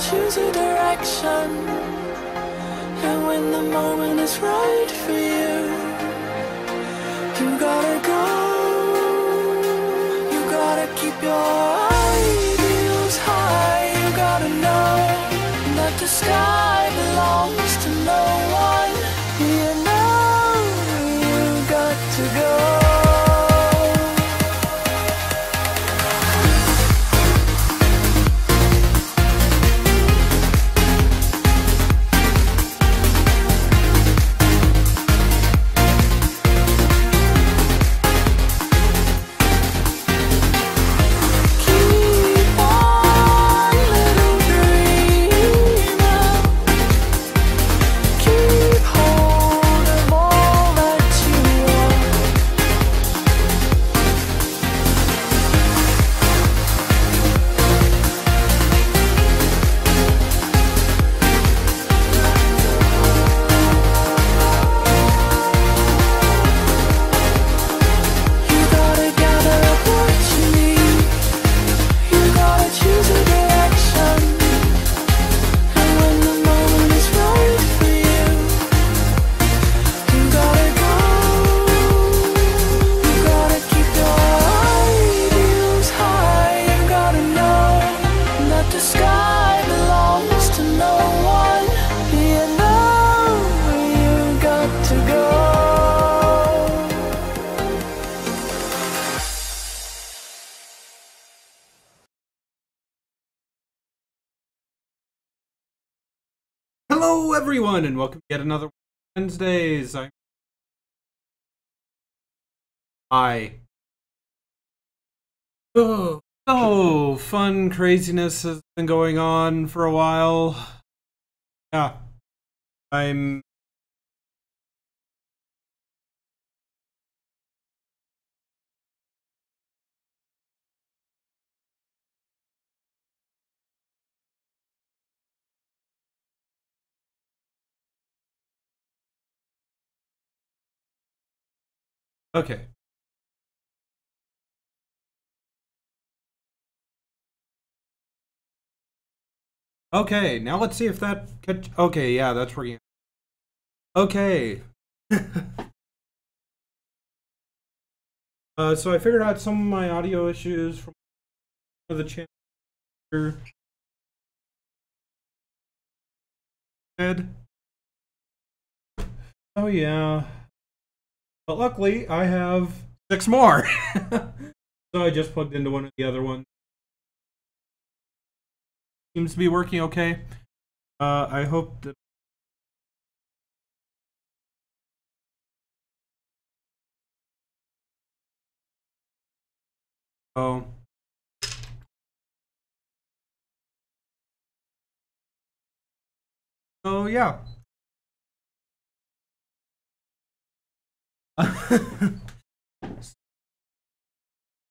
choose a direction, and when the moment is right for you, you gotta go. You gotta keep your ideals high. You gotta know that the sky belongs to no one. You know you got to go. Hello everyone and welcome to yet another Wednesdays. Hi. Oh, fun craziness has been going on for a while. Yeah. I'm okay. Okay, now let's see if that okay, yeah, that's working. Okay. So I figured out some of my audio issues from the channel. Oh yeah. But luckily I have 6 more. So I just plugged into one of the other ones. Seems to be working okay. I hope that oh. Oh yeah.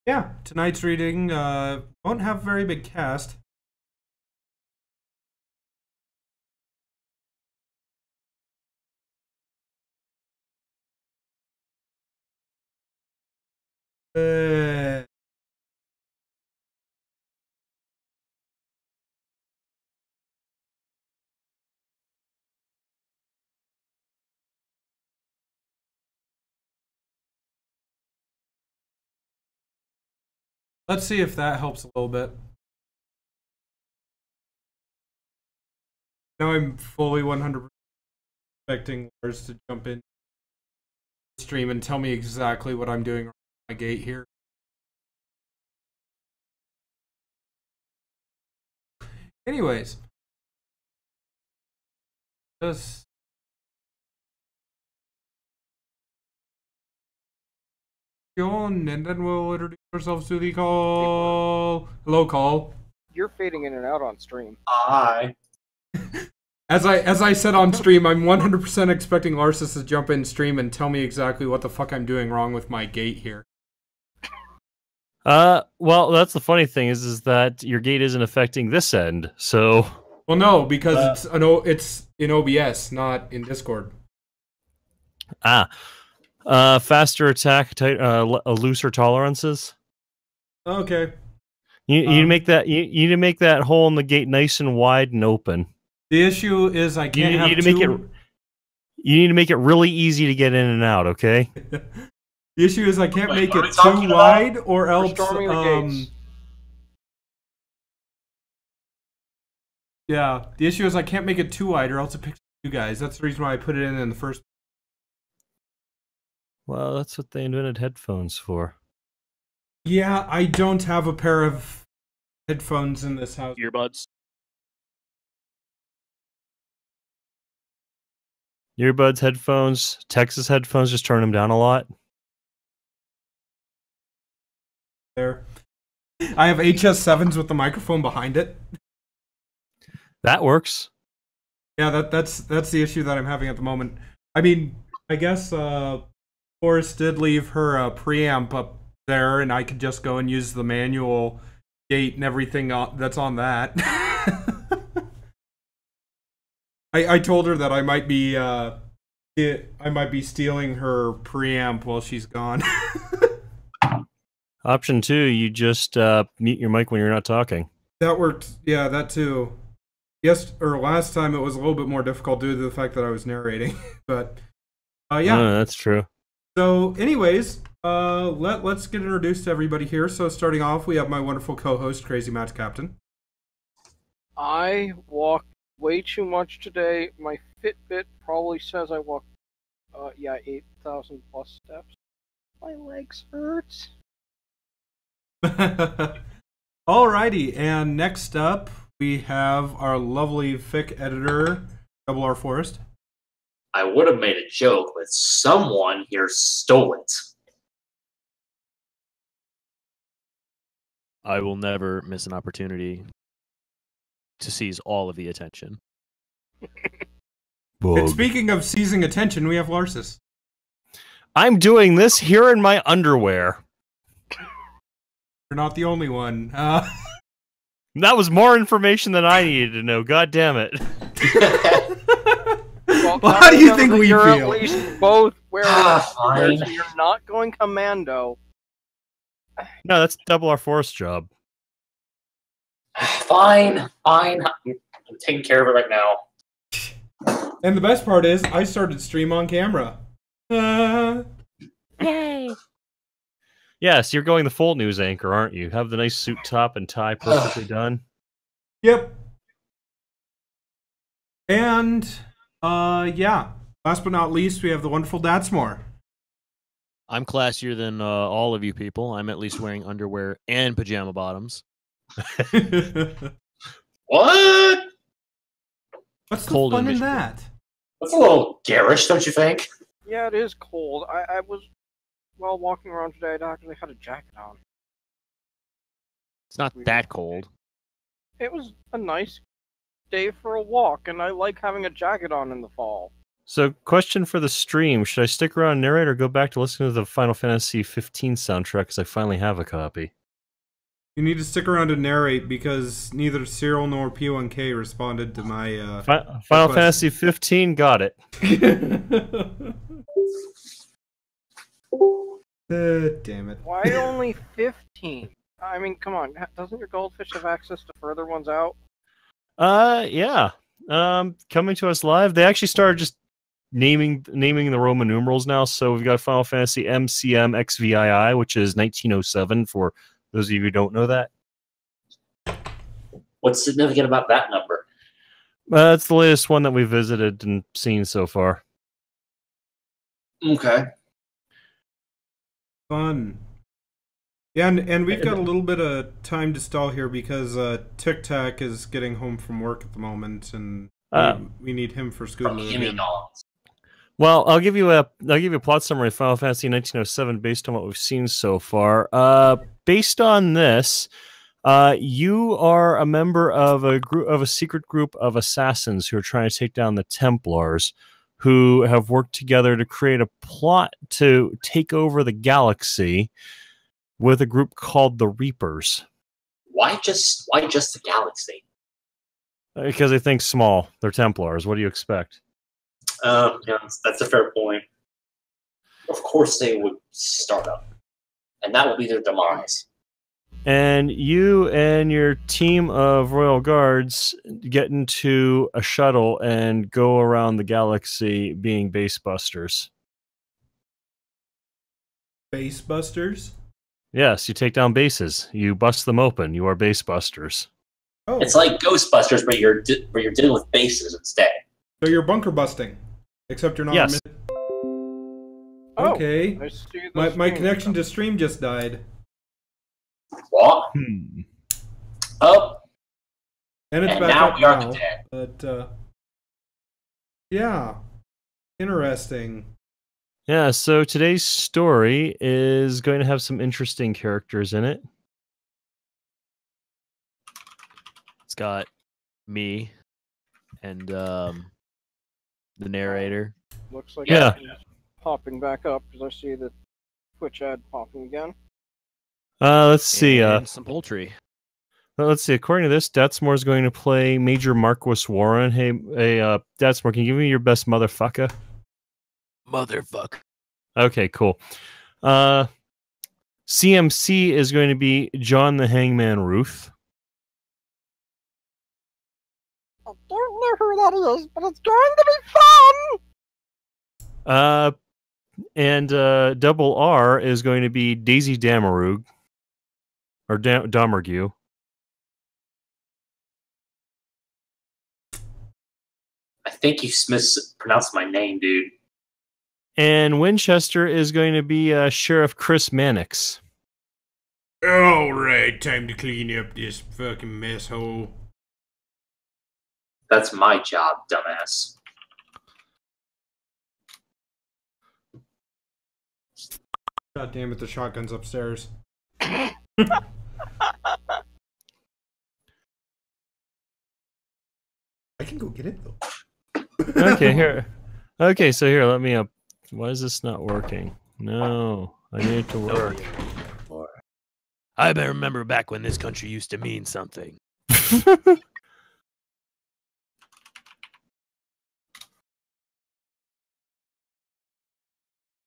Yeah, tonight's reading won't have a very big cast. Let's see if that helps a little bit. Now I'm fully 100% expecting Lars to jump in the stream and tell me exactly what I'm doing on my gate here. Anyways. Just on, and then we'll introduce ourselves to the call. Hello, call. You're fading in and out on stream. Hi. As I said on stream, I'm 100% expecting Larsis to jump in stream and tell me exactly what the fuck I'm doing wrong with my gate here. Well, that's the funny thing is that your gate isn't affecting this end, so. Well, no, because it's in OBS, not in Discord. Faster attack, looser tolerances. Okay. You need to make that. You need to make that hole in the gate nice and wide and open. The issue is I can't have two. You need to make it really easy to get in and out. Okay. The issue is I can't make what are it we talking too about? wide, or We're else. storming the gates. Yeah, the issue is I can't make it too wide, or else it picks you guys. That's the reason why I put it in the first. Well, that's what they invented headphones for. Yeah, I don't have a pair of headphones in this house. Earbuds. Earbuds, headphones, Texas headphones. Just turn them down a lot. There, I have HS7s with the microphone behind it. That works. Yeah, that's the issue that I'm having at the moment. I mean, I guess Forrest did leave her preamp up there, and I could just go and use the manual gate and everything that's on that. I told her that I might be stealing her preamp while she's gone. Option 2, you just mute your mic when you're not talking. That worked. Yeah, that too. Yes, or last time it was a little bit more difficult due to the fact that I was narrating. But yeah. That's true. So, anyways, let's get introduced to everybody here. So, starting off, we have my wonderful co-host, Crazy Match Captain. I walked way too much today. My Fitbit probably says I walked, 8,000 plus steps. My legs hurt. Alrighty, and next up, we have our lovely fic editor, Double R Forrest. I would have made a joke, but someone here stole it. I will never miss an opportunity to seize all of the attention. And speaking of seizing attention, we have Larsis. I'm doing this here in my underwear. You're not the only one. That was more information than I needed to know. God damn it. Well, How do you think we you're feel? at least both wearing Fine. so you're not going commando. No, that's Double R Forrest's job. Fine. I'm taking care of it right now. And the best part is, I started stream on camera. Yay! Yes, you're going the full news anchor, aren't you? Have the nice suit top and tie perfectly done. Yep. And, yeah. Last but not least, we have the wonderful Datsmore. I'm classier than all of you people. I'm at least wearing underwear and pajama bottoms. What? What's the Cold in fun in Michigan. that? That's a little garish, don't you think? Yeah, it is cold. I was, while walking around today, I actually had a jacket on. It's not that cold. It was a nice day for a walk, and I like having a jacket on in the fall. So, question for the stream. Should I stick around and narrate or go back to listen to the Final Fantasy 15 soundtrack because I finally have a copy? You need to stick around and narrate because neither Cyril nor P1K responded to my Final Fantasy 15, got it. Damn it. Why only 15? I mean, come on. Doesn't your goldfish have access to further ones out? Yeah. Coming to us live. They actually started just naming the Roman numerals now. So we've got Final Fantasy MCM XVII, which is 1907 for those of you who don't know that. What's significant about that number? It's the latest one that we visited and seen so far. Okay. Fun. Yeah, and we've got a little bit of time to stall here because Tic Tac is getting home from work at the moment, and we need him for From Scootaloo Kimmy again. Collins. Well, I'll give you a plot summary of Final Fantasy 1907 based on what we've seen so far. Based on this, you are a member of a secret group of assassins who are trying to take down the Templars, who have worked together to create a plot to take over the galaxy with a group called the Reapers. Why just the galaxy? Because they think small. They're Templars. What do you expect? Yeah, that's a fair point. Of course they would start up. And that will be their demise. And you and your team of Royal Guards get into a shuttle and go around the galaxy being base busters. Base busters? Yes, you take down bases. You bust them open. You are base busters. Oh, It's like Ghostbusters, but you're dealing with bases instead. so you're bunker busting. Except you're not. Yes. Oh, Okay. I see the My screen. connection to stream just died. What? Hmm. Oh, And it's and back now up we are now. dead. But, yeah. Interesting. Yeah, so today's story is going to have some interesting characters in it. It's got me and the narrator. Looks like Yeah. it's popping back up because I see the Twitch ad popping again. Let's see. And some poultry. Let's see. According to this, Datsmore is going to play Major Marquis Warren. Hey, Datsmore, can you give me your best motherfucker? Motherfucker. Okay, cool. CMC is going to be John the Hangman Ruth. I don't know who that is, but it's going to be fun! And Double R is going to be Daisy Damarug. Or Damergue. I think you mispronounced my name, dude. And Winchester is going to be Sheriff Chris Mannix. Alright, time to clean up this fucking mess hole. That's my job, dumbass. God damn it, the shotgun's upstairs. I can go get it though. Okay, here. Okay, so here, let me up. Why is this not working? No, I need it to work. I remember back when this country used to mean something.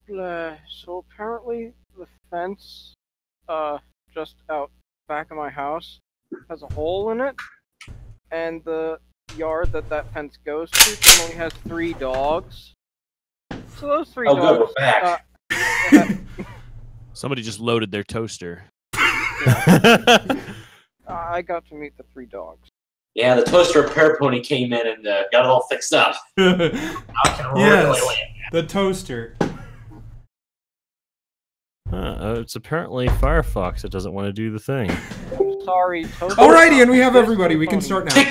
So apparently the fence, just out back of my house has a hole in it, and the yard that fence goes to only has 3 dogs. So those 3 Oh, dogs. good, we're back. Somebody just loaded their toaster. I got to meet the 3 dogs. Yeah, the toaster repair pony came in and got it all fixed up. Now I can really Yes, win. the toaster. It's apparently Firefox that doesn't want to do the thing. I'm sorry, toaster. Alrighty, and we have everybody. We can start now.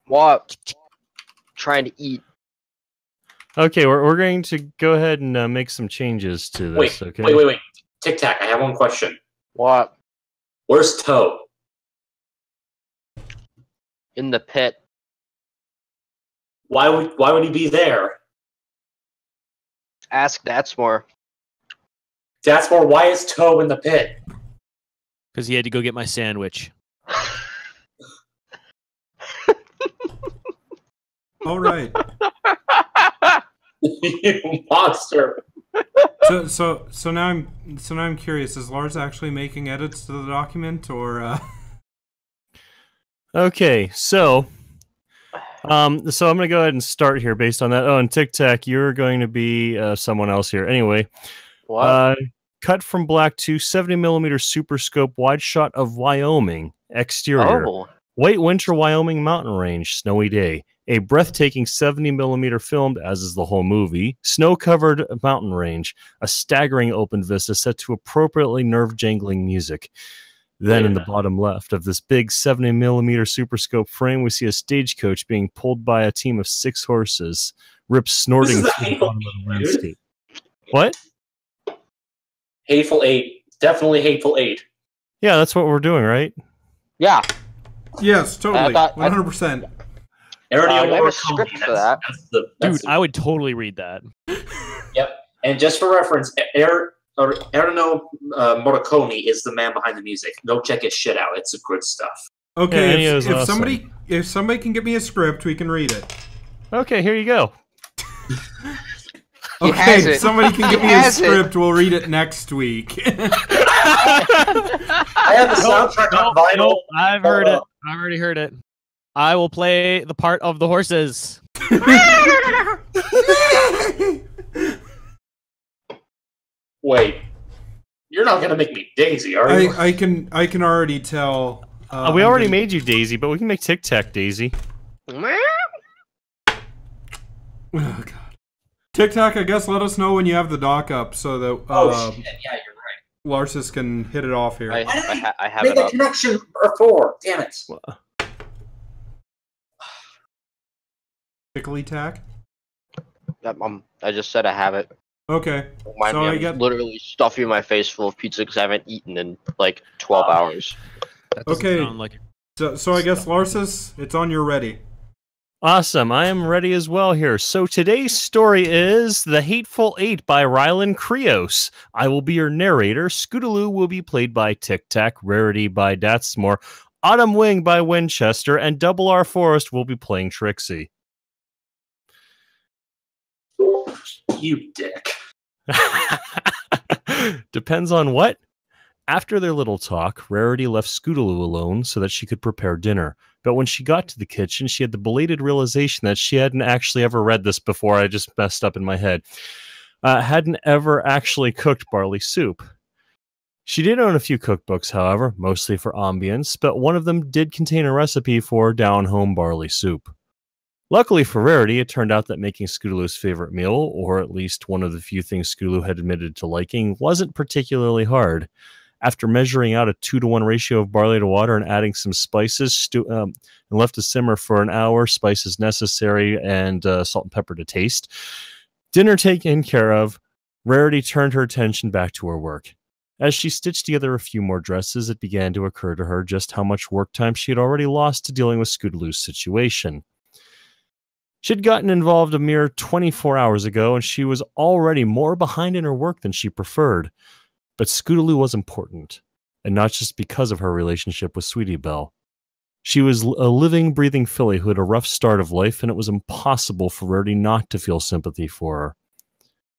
What? Trying to eat. Okay, we're going to go ahead and make some changes to this. Wait, Okay. wait. Tic Tac, I have one question. What? Where's Toe? In the pit. Why would he be there? Ask Datsmore. That's more. Why is Toe in the pit? Because he had to go get my sandwich. All right. You monster. So now I'm curious. Is Lars actually making edits to the document, or? Okay, so I'm going to go ahead and start here based on that. Oh, and Tic Tac, you're going to be someone else here. Anyway, What? cut from black to 70mm super scope wide shot of Wyoming exterior. Oh. White winter Wyoming mountain range, snowy day. A breathtaking 70mm filmed, as is the whole movie. Snow-covered mountain range. A staggering open vista set to appropriately nerve-jangling music. Then in the bottom left of this big 70mm super scope frame, we see a stagecoach being pulled by a team of 6 horses. Rip snorting This is a through the hateful bottom of the dude. landscape. What? Hateful Eight. Definitely Hateful Eight. Yeah, that's what we're doing, right? Yeah. Yes, totally, I thought- 100%. Already I have a Morricone, script for that's- that. that's Dude, I would totally read that. Yep. And just for reference, Erno Morricone is the man behind the music. Go check his shit out. It's good stuff. Okay, Yeah, Ennio's if awesome. somebody can give me a script, we can read it. Okay, here you go. He Okay, has if it. somebody can give He me a has it. script, we'll read it next week. I have the soundtrack on vinyl. Nope, I've heard it. I've already heard it. I will play the part of the horses. Wait, you're not gonna make me Daisy, are you? I can already tell. We already made you Daisy, but we can make Tic Tac Daisy. Oh god. Tic Tac, I guess let us know when you have the dock up so that Oh shit! Yeah, you're right. Larsis can hit it off here. I have Made it the up. connection before. Damn it. Tickly Tack? Yep, I just said I have it. Okay. Mind So me, I I'm get literally stuffing my face full of pizza because I haven't eaten in like 12 hours. That doesn't Okay. sound like so I guess Larsis, it's on your ready. Awesome. I am ready as well here. So today's story is The Hateful Eight by Rylan Krios. I will be your narrator. Scootaloo will be played by Tic Tac, Rarity by Datsmore, Autumn Wing by Winchester, and Double R Forest will be playing Trixie. You dick. Depends on what? After their little talk, Rarity left Scootaloo alone so that she could prepare dinner. But when she got to the kitchen, she had the belated realization that she hadn't actually ever read this before. I just messed up in my head. Hadn't ever actually cooked barley soup. She did own a few cookbooks, however, mostly for ambience, but one of them did contain a recipe for down-home barley soup. Luckily for Rarity, it turned out that making Scootaloo's favorite meal, or at least one of the few things Scootaloo had admitted to liking, wasn't particularly hard. After measuring out a 2-to-1 ratio of barley to water and adding some spices, and left to simmer for an hour, spices necessary, and salt and pepper to taste. Dinner taken care of, Rarity turned her attention back to her work. As she stitched together a few more dresses, it began to occur to her just how much work time she had already lost to dealing with Scootaloo's situation. She had gotten involved a mere 24 hours ago, and she was already more behind in her work than she preferred. But Scootaloo was important, and not just because of her relationship with Sweetie Belle. She was a living, breathing filly who had a rough start of life, and it was impossible for Rarity not to feel sympathy for her.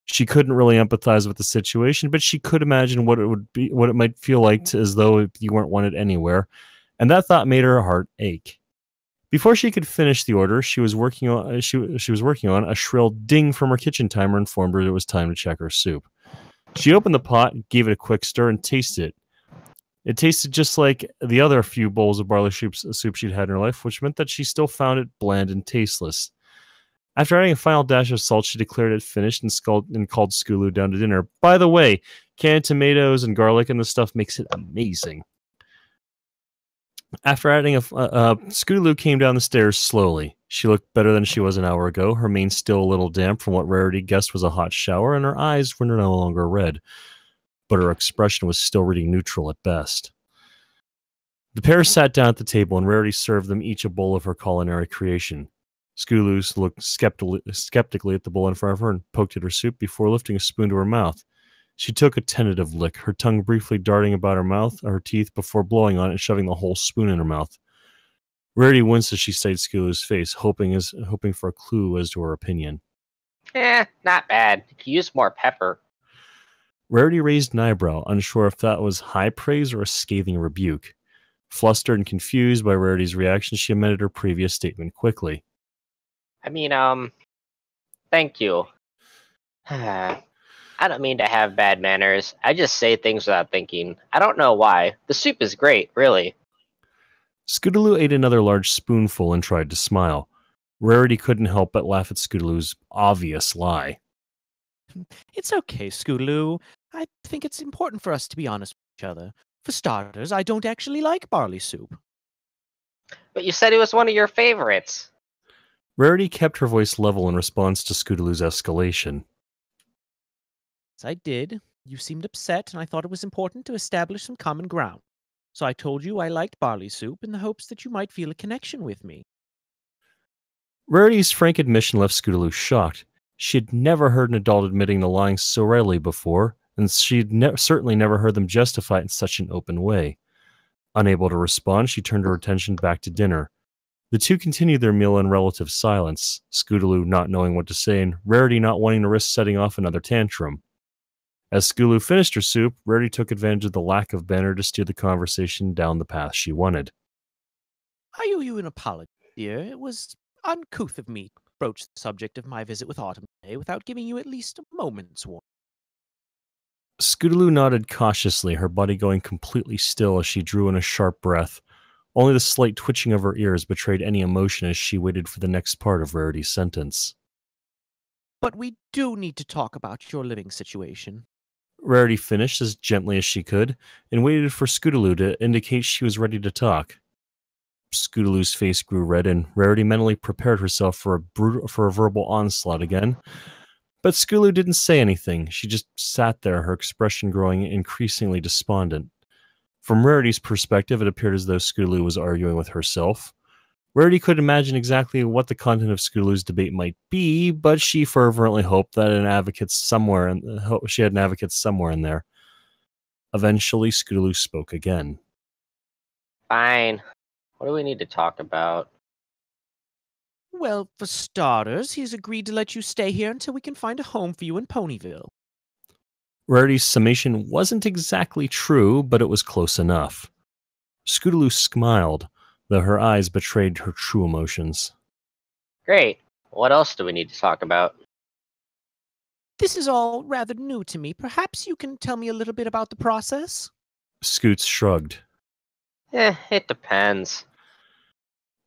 She couldn't really empathize with the situation, but she could imagine what it might feel like as though you weren't wanted anywhere, and that thought made her heart ache. Before she could finish the order, she was working on a shrill ding from her kitchen timer informed her it was time to check her soup. She opened the pot, gave it a quick stir, and tasted it. It tasted just like the other few bowls of barley soup she'd had in her life, which meant that she still found it bland and tasteless. After adding a final dash of salt, she declared it finished and called Scootaloo down to dinner. By the way, canned tomatoes and garlic and the stuff makes it amazing. After adding Scootaloo came down the stairs slowly. She looked better than she was an hour ago, her mane still a little damp from what Rarity guessed was a hot shower, and her eyes were no longer red. But her expression was still reading neutral at best. The pair sat down at the table, and Rarity served them each a bowl of her culinary creation. Scootaloo looked skeptically at the bowl in front of her and poked at her soup before lifting a spoon to her mouth. She took a tentative lick, her tongue briefly darting about her teeth before blowing on it and shoving the whole spoon in her mouth. Rarity winced as she studied Scootaloo's face, hoping for a clue as to her opinion. Not bad. Could use more pepper. Rarity raised an eyebrow, unsure if that was high praise or a scathing rebuke. Flustered and confused by Rarity's reaction, she amended her previous statement quickly. I mean, thank you. I don't mean to have bad manners. I just say things without thinking. I don't know why. The soup is great, really. Scootaloo ate another large spoonful and tried to smile. Rarity couldn't help but laugh at Scootaloo's obvious lie. It's okay, Scootaloo. I think it's important for us to be honest with each other. For starters, I don't actually like barley soup. But you said it was one of your favorites. Rarity kept her voice level in response to Scootaloo's escalation. As I did, you seemed upset, and I thought it was important to establish some common ground. So I told you I liked barley soup in the hopes that you might feel a connection with me. Rarity's frank admission left Scootaloo shocked. She had never heard an adult admitting to lying so readily before, and she'd certainly never heard them justify it in such an open way. Unable to respond, she turned her attention back to dinner. The two continued their meal in relative silence, Scootaloo not knowing what to say and Rarity not wanting to risk setting off another tantrum. As Skulu finished her soup, Rarity took advantage of the lack of banter to steer the conversation down the path she wanted. I owe you an apology, dear. It was uncouth of me to broach the subject of my visit with Autumn today without giving you at least a moment's warning. Scootaloo nodded cautiously, her body going completely still as she drew in a sharp breath. Only the slight twitching of her ears betrayed any emotion as she waited for the next part of Rarity's sentence. But we do need to talk about your living situation. Rarity finished as gently as she could and waited for Scootaloo to indicate she was ready to talk. Scootaloo's face grew red, and Rarity mentally prepared herself for a verbal onslaught again. But Scootaloo didn't say anything. She just sat there, her expression growing increasingly despondent. From Rarity's perspective, it appeared as though Scootaloo was arguing with herself. Rarity could imagine exactly what the content of Scootaloo's debate might be, but she fervently hoped that she had an advocate somewhere in there. Eventually, Scootaloo spoke again. Fine. What do we need to talk about? Well, for starters, he's agreed to let you stay here until we can find a home for you in Ponyville. Rarity's summation wasn't exactly true, but it was close enough. Scootaloo smiled, though her eyes betrayed her true emotions. Great. What else do we need to talk about? This is all rather new to me. Perhaps you can tell me a little bit about the process? Scoots shrugged. It depends.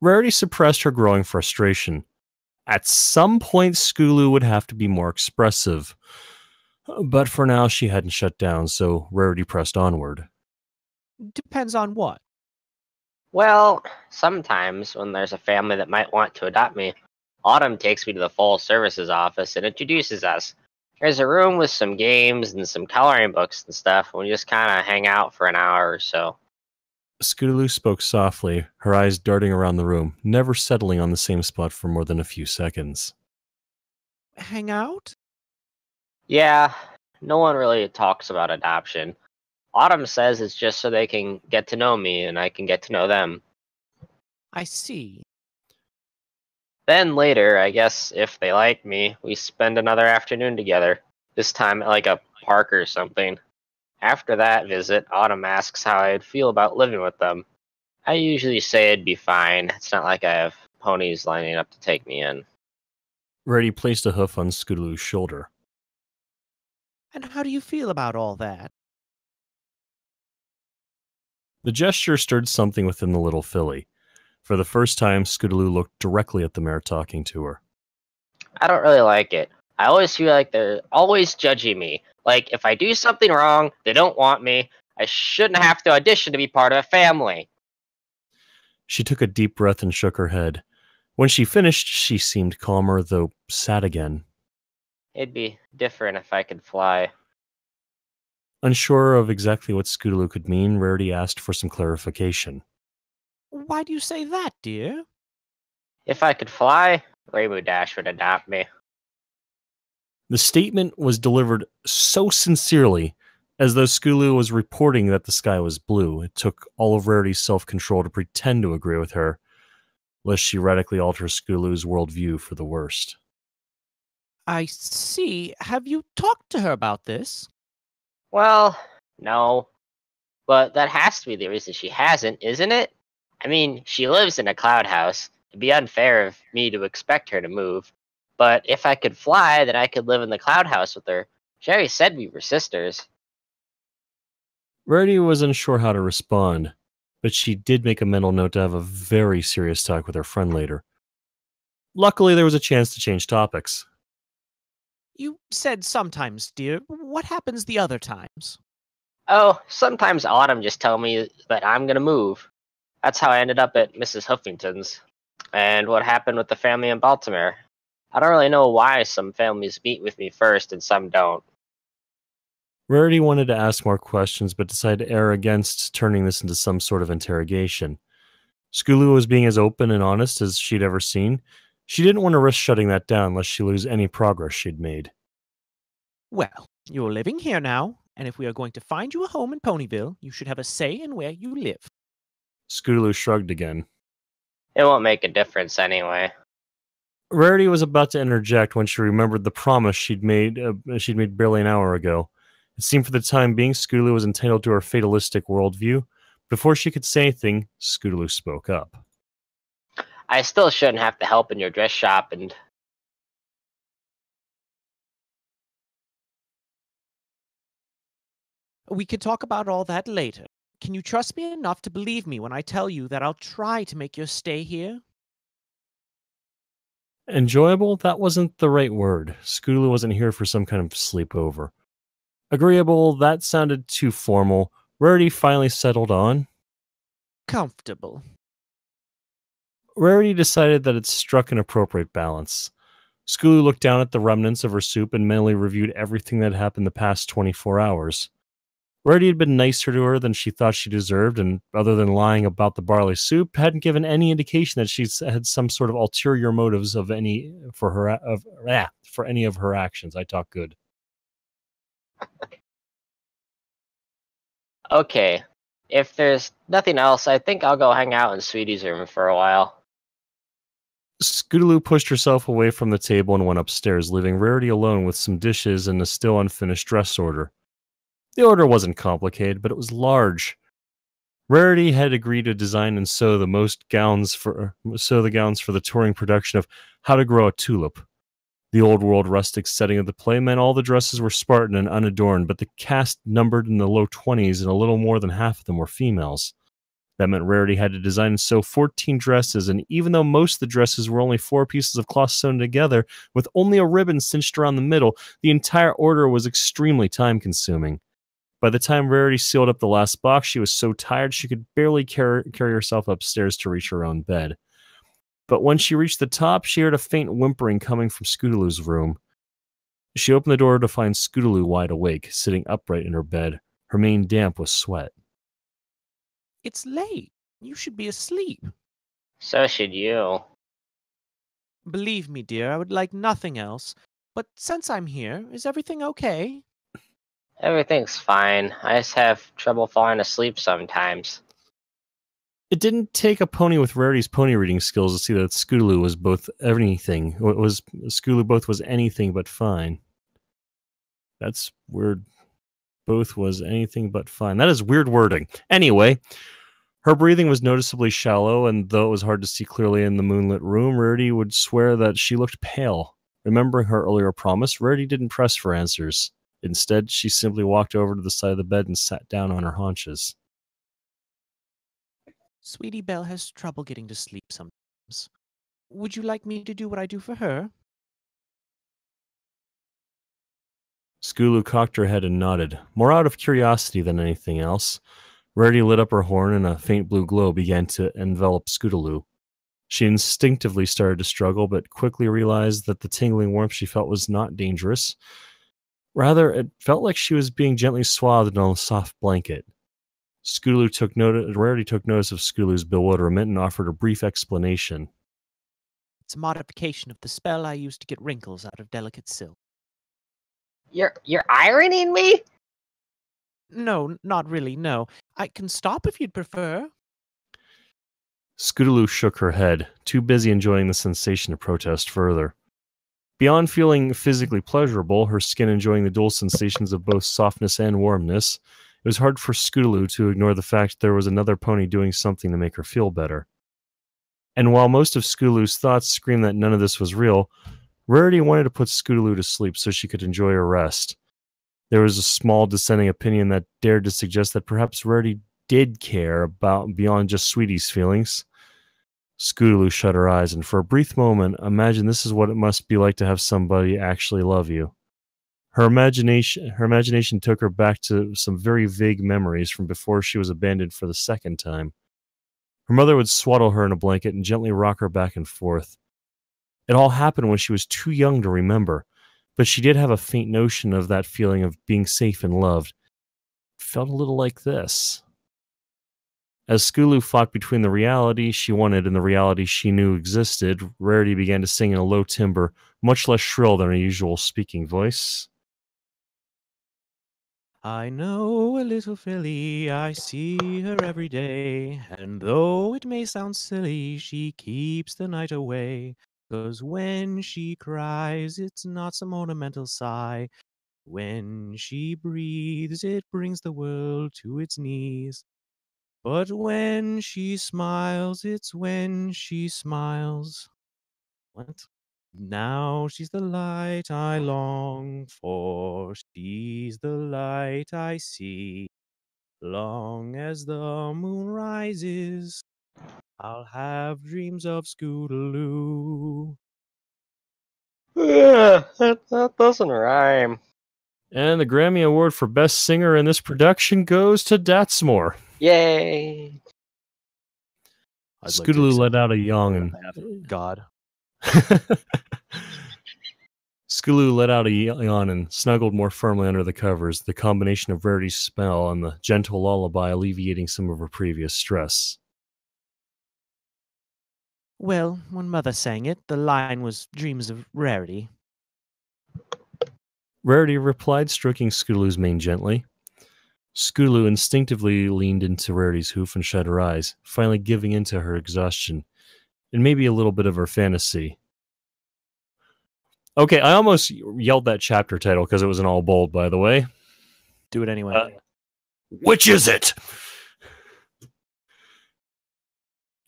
Rarity suppressed her growing frustration. At some point, Scootaloo would have to be more expressive. But for now, she hadn't shut down, so Rarity pressed onward. Depends on what? Well, sometimes when there's a family that might want to adopt me, Autumn takes me to the full services office and introduces us. There's a room with some games and some coloring books and stuff, and we just kind of hang out for an hour or so. Scootaloo spoke softly, her eyes darting around the room, never settling on the same spot for more than a few seconds. Hang out? Yeah, no one really talks about adoption. Autumn says it's just so they can get to know me and I can get to know them. I see. Then later, I guess if they like me, we spend another afternoon together, this time at like a park or something. After that visit, Autumn asks how I'd feel about living with them. I usually say it'd be fine. It's not like I have ponies lining up to take me in. Rarity placed a hoof on Scootaloo's shoulder. And how do you feel about all that? The gesture stirred something within the little filly. For the first time, Scootaloo looked directly at the mare talking to her. I don't really like it. I always feel like they're always judging me. Like, if I do something wrong, they don't want me. I shouldn't have to audition to be part of a family. She took a deep breath and shook her head. When she finished, she seemed calmer, though sad again. It'd be different if I could fly. Unsure of exactly what Scootaloo could mean, Rarity asked for some clarification. Why do you say that, dear? If I could fly, Rainbow Dash would adopt me. The statement was delivered so sincerely, as though Scootaloo was reporting that the sky was blue. It took all of Rarity's self-control to pretend to agree with her, lest she radically alter Scootaloo's worldview for the worst. I see. Have you talked to her about this? Well, no. But that has to be the reason she hasn't, isn't it? I mean, she lives in a cloud house. It'd be unfair of me to expect her to move. But if I could fly, then I could live in the cloud house with her. She already said we were sisters. Rarity was unsure how to respond, but she did make a mental note to have a very serious talk with her friend later. Luckily, there was a chance to change topics. You said sometimes, dear. What happens the other times? Oh, sometimes Autumn just tell me that I'm gonna move. That's how I ended up at Mrs. Huffington's. And what happened with the family in Baltimore. I don't really know why some families meet with me first and some don't. Rarity wanted to ask more questions, but decided to err against turning this into some sort of interrogation. Scootaloo was being as open and honest as she'd ever seen. She didn't want to risk shutting that down lest she lose any progress she'd made. Well, you're living here now, and if we are going to find you a home in Ponyville, you should have a say in where you live. Scootaloo shrugged again. It won't make a difference anyway. Rarity was about to interject when she remembered the promise she'd made barely an hour ago. It seemed for the time being Scootaloo was entitled to her fatalistic worldview. Before she could say anything, Scootaloo spoke up. I still shouldn't have to help in your dress shop, and We could talk about all that later. Can you trust me enough to believe me when I tell you that I'll try to make your stay here? Enjoyable? That wasn't the right word. Scootaloo wasn't here for some kind of sleepover. Agreeable? That sounded too formal. Rarity finally settled on. Comfortable. Rarity decided that it struck an appropriate balance. Scootaloo looked down at the remnants of her soup and mentally reviewed everything that had happened the past 24 hours. Rarity had been nicer to her than she thought she deserved, and other than lying about the barley soup, hadn't given any indication that she had some sort of ulterior motives for any of her actions. I talk good. okay. If there's nothing else, I think I'll go hang out in Sweetie's room for a while. Scootaloo pushed herself away from the table and went upstairs, leaving Rarity alone with some dishes and a still unfinished dress order. The order wasn't complicated, but it was large. Rarity had agreed to design and sew the gowns for the touring production of How to Grow a Tulip. The old world rustic setting of the play meant all the dresses were Spartan and unadorned, but the cast numbered in the low 20s and a little more than half of them were females. That meant Rarity had to design and sew 14 dresses, and even though most of the dresses were only 4 pieces of cloth sewn together, with only a ribbon cinched around the middle, the entire order was extremely time-consuming. By the time Rarity sealed up the last box, she was so tired she could barely carry herself upstairs to reach her own bed. But when she reached the top, she heard a faint whimpering coming from Scootaloo's room. She opened the door to find Scootaloo wide awake, sitting upright in her bed, her mane damp with sweat. It's late. You should be asleep. So should you. Believe me, dear, I would like nothing else. But since I'm here, is everything okay? Everything's fine. I just have trouble falling asleep sometimes. It didn't take a pony with Rarity's pony reading skills to see that Scootaloo was anything but fine. That's weird. Both was anything but fine. That is weird wording. Anyway, her breathing was noticeably shallow, and though it was hard to see clearly in the moonlit room, Rarity would swear that she looked pale. Remembering her earlier promise, Rarity didn't press for answers. Instead, she simply walked over to the side of the bed and sat down on her haunches. Sweetie Belle has trouble getting to sleep sometimes. Would you like me to do what I do for her? Scootaloo cocked her head and nodded, more out of curiosity than anything else. Rarity lit up her horn, and a faint blue glow began to envelop Scootaloo. She instinctively started to struggle, but quickly realized that the tingling warmth she felt was not dangerous. Rather, it felt like she was being gently swathed in a soft blanket. Rarity took notice of Scootaloo's bewilderment and offered a brief explanation. It's a modification of the spell I use to get wrinkles out of delicate silk. You're ironing me? No, not really, no. I can stop if you'd prefer. Scootaloo shook her head, too busy enjoying the sensation to protest further. Beyond feeling physically pleasurable, her skin enjoying the dual sensations of both softness and warmness, it was hard for Scootaloo to ignore the fact there was another pony doing something to make her feel better. And while most of Scootaloo's thoughts screamed that none of this was real, Rarity wanted to put Scootaloo to sleep so she could enjoy her rest. There was a small dissenting opinion that dared to suggest that perhaps Rarity did care about beyond just Sweetie's feelings. Scootaloo shut her eyes, and for a brief moment, imagined this is what it must be like to have somebody actually love you. Her imagination took her back to some very vague memories from before she was abandoned for the second time. Her mother would swaddle her in a blanket and gently rock her back and forth. It all happened when she was too young to remember, but she did have a faint notion of that feeling of being safe and loved. It felt a little like this. As Scootaloo fought between the reality she wanted and the reality she knew existed, Rarity began to sing in a low timbre, much less shrill than her usual speaking voice. I know a little filly, I see her every day, and though it may sound silly, she keeps the night away. 'Cause when she cries, it's not some ornamental sigh. When she breathes, it brings the world to its knees. But when she smiles, it's when she smiles. What? Now she's the light I long for. She's the light I see. Long as the moon rises, I'll have dreams of Scootaloo. That doesn't rhyme. And the Grammy Award for Best Singer in this production goes to Datsmore. Yay! Scootaloo let out a yawn and God. Scootaloo let out a yawn and snuggled more firmly under the covers, the combination of Rarity's spell and the gentle lullaby alleviating some of her previous stress. Well, when Mother sang it, the line was Dreams of Rarity. Rarity replied, stroking Scootaloo's mane gently. Scootaloo instinctively leaned into Rarity's hoof and shut her eyes, finally giving in to her exhaustion, and maybe a little bit of her fantasy. Okay, I almost yelled that chapter title because it was in all bold, by the way. Do it anyway. Which is it?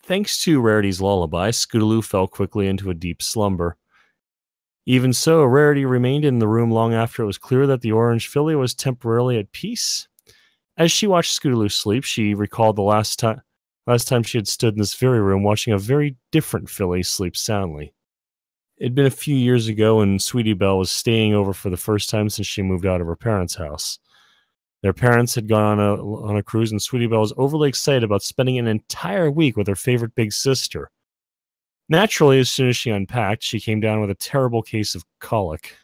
Thanks to Rarity's lullaby, Scootaloo fell quickly into a deep slumber. Even so, Rarity remained in the room long after it was clear that the orange filly was temporarily at peace. As she watched Scootaloo sleep, she recalled the last time she had stood in this very room watching a very different filly sleep soundly. It had been a few years ago when Sweetie Belle was staying over for the first time since she moved out of her parents' house. Their parents had gone on a cruise, and Sweetie Belle was overly excited about spending an entire week with her favorite big sister. Naturally, as soon as she unpacked, she came down with a terrible case of colic.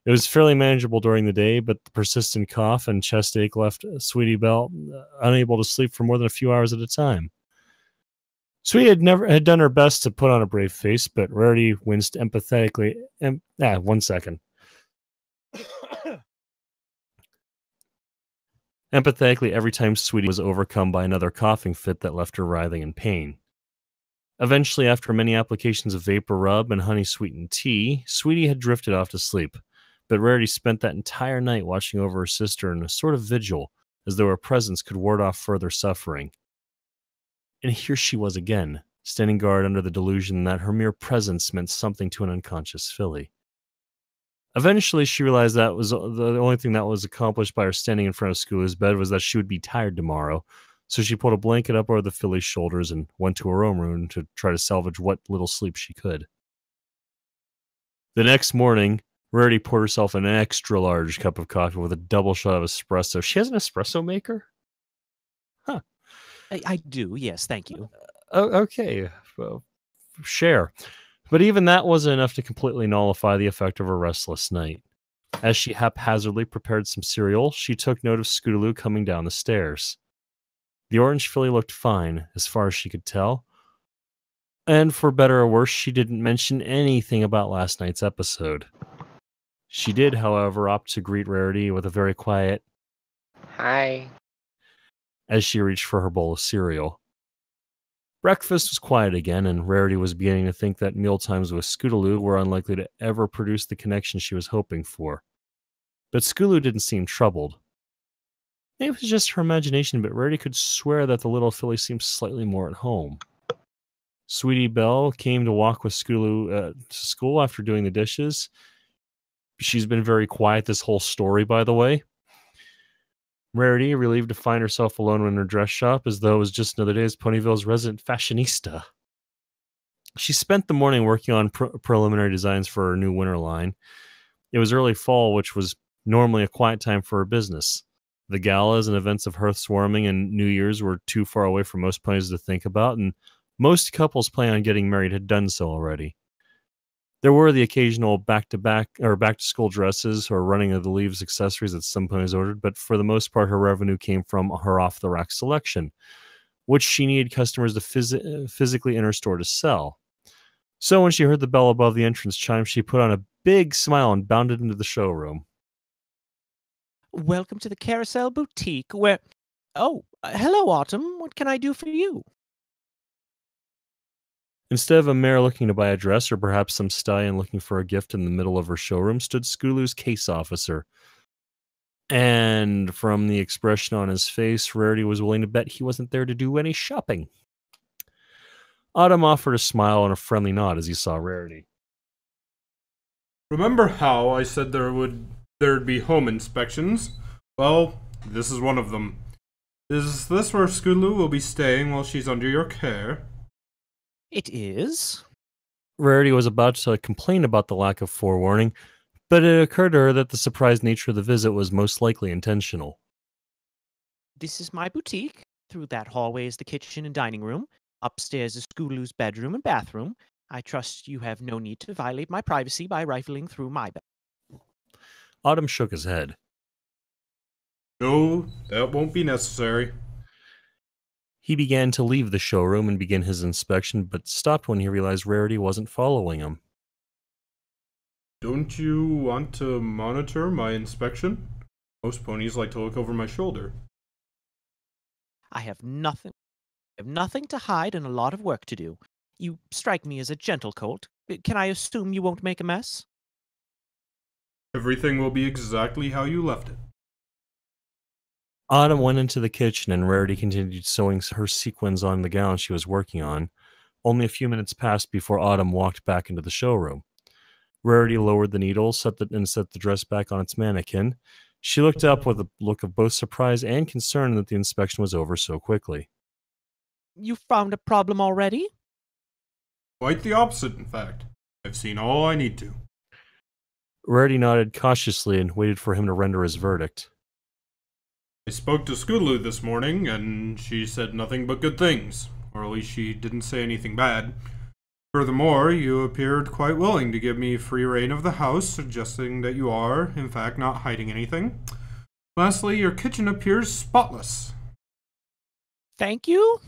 It was fairly manageable during the day, but the persistent cough and chest ache left Sweetie Belle unable to sleep for more than a few hours at a time. Sweetie had done her best to put on a brave face, but Rarity winced empathetically. One second. Empathetically every time Sweetie was overcome by another coughing fit that left her writhing in pain. Eventually, after many applications of vapor rub and honey-sweetened tea, Sweetie had drifted off to sleep, but Rarity spent that entire night watching over her sister in a sort of vigil, as though her presence could ward off further suffering. And here she was again, standing guard under the delusion that her mere presence meant something to an unconscious filly. Eventually, she realized that was the only thing that was accomplished by her standing in front of Scootaloo's bed was that she would be tired tomorrow, so she pulled a blanket up over the filly's shoulders and went to her own room to try to salvage what little sleep she could. The next morning, Rarity poured herself an extra-large cup of coffee with a double shot of espresso. She has an espresso maker? Huh. I do, yes, thank you. Okay. Well, share. But even that wasn't enough to completely nullify the effect of her restless night. As she haphazardly prepared some cereal, she took note of Scootaloo coming down the stairs. The orange filly looked fine, as far as she could tell. And for better or worse, she didn't mention anything about last night's episode. She did, however, opt to greet Rarity with a very quiet Hi. as she reached for her bowl of cereal. Breakfast was quiet again, and Rarity was beginning to think that mealtimes with Scootaloo were unlikely to ever produce the connection she was hoping for. But Scootaloo didn't seem troubled. Maybe it was just her imagination, but Rarity could swear that the little filly seemed slightly more at home. Sweetie Belle came to walk with Scootaloo to school after doing the dishes. She's been very quiet this whole story, by the way. Rarity, relieved to find herself alone in her dress shop, as though it was just another day as Ponyville's resident fashionista. She spent the morning working on preliminary designs for her new winter line. It was early fall, which was normally a quiet time for her business. The galas and events of hearth warming and New Year's were too far away for most ponies to think about, and most couples planning on getting married had done so already. There were the occasional back-to-school dresses or running of the leaves accessories that some ponies ordered, but for the most part, her revenue came from her off-the-rack selection, which she needed customers to physically enter store to sell. So when she heard the bell above the entrance chime, she put on a big smile and bounded into the showroom. Welcome to the Carousel Boutique, where... Oh, hello, Autumn. What can I do for you? Instead of a mare looking to buy a dress, or perhaps some stallion looking for a gift in the middle of her showroom, stood Scootaloo's case officer, And from the expression on his face, Rarity was willing to bet he wasn't there to do any shopping. Autumn offered a smile and a friendly nod as he saw Rarity. Remember how I said there'd be home inspections? Well, this is one of them. Is this where Scootaloo will be staying while she's under your care? It is. Rarity was about to complain about the lack of forewarning, but it occurred to her that the surprise nature of the visit was most likely intentional. This is my boutique. Through that hallway is the kitchen and dining room. Upstairs is Scootaloo's bedroom and bathroom. I trust you have no need to violate my privacy by rifling through my bed. Autumn shook his head. No, that won't be necessary. He began to leave the showroom and begin his inspection, but stopped when he realized Rarity wasn't following him. Don't you want to monitor my inspection? Most ponies like to look over my shoulder. I have nothing to hide and a lot of work to do. You strike me as a gentle colt. Can I assume you won't make a mess? Everything will be exactly how you left it. Autumn went into the kitchen and Rarity continued sewing her sequins on the gown she was working on. Only a few minutes passed before Autumn walked back into the showroom. Rarity lowered the needle and set the dress back on its mannequin. She looked up with a look of both surprise and concern that the inspection was over so quickly. You found a problem already? Quite the opposite, in fact. I've seen all I need to. Rarity nodded cautiously and waited for him to render his verdict. I spoke to Scootaloo this morning, and she said nothing but good things. Or at least she didn't say anything bad. Furthermore, you appeared quite willing to give me free reign of the house, suggesting that you are, in fact, not hiding anything. Lastly, your kitchen appears spotless. Thank you?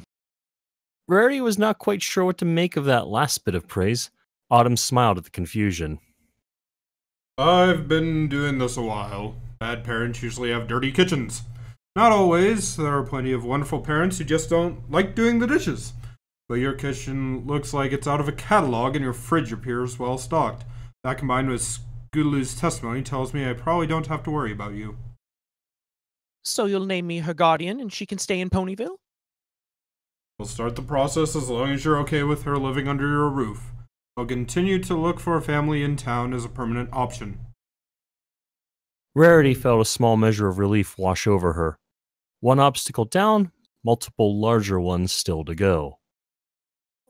Rarity was not quite sure what to make of that last bit of praise. Autumn smiled at the confusion. I've been doing this a while. Bad parents usually have dirty kitchens. Not always. There are plenty of wonderful parents who just don't like doing the dishes. But your kitchen looks like it's out of a catalog and your fridge appears well stocked. That combined with Scootaloo's testimony tells me I probably don't have to worry about you. So you'll name me her guardian and she can stay in Ponyville? We'll start the process as long as you're okay with her living under your roof. I'll continue to look for a family in town as a permanent option. Rarity felt a small measure of relief wash over her. One obstacle down, multiple larger ones still to go.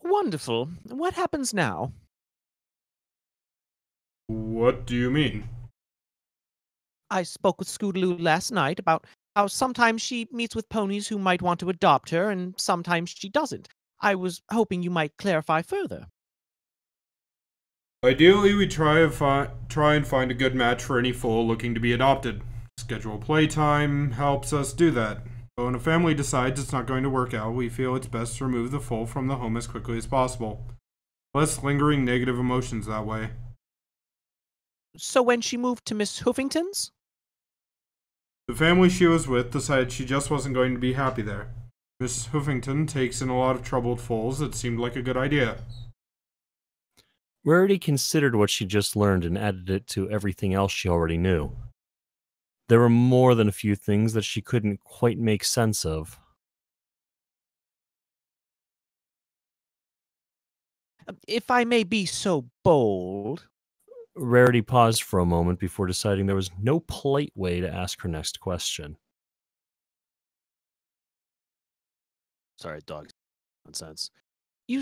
Wonderful. What happens now? What do you mean? I spoke with Scootaloo last night about how sometimes she meets with ponies who might want to adopt her and sometimes she doesn't. I was hoping you might clarify further. Ideally, we try and find a good match for any foal looking to be adopted. Schedule playtime helps us do that. But when a family decides it's not going to work out, we feel it's best to remove the foal from the home as quickly as possible. Less lingering negative emotions that way. So when she moved to Miss Hoofington's? The family she was with decided she just wasn't going to be happy there. Miss Hoofington takes in a lot of troubled foals. It seemed like a good idea. Rarity considered what she just learned and added it to everything else she already knew. There were more than a few things that she couldn't quite make sense of. If I may be so bold. Rarity paused for a moment before deciding there was no polite way to ask her next question. Sorry, dog. Nonsense. You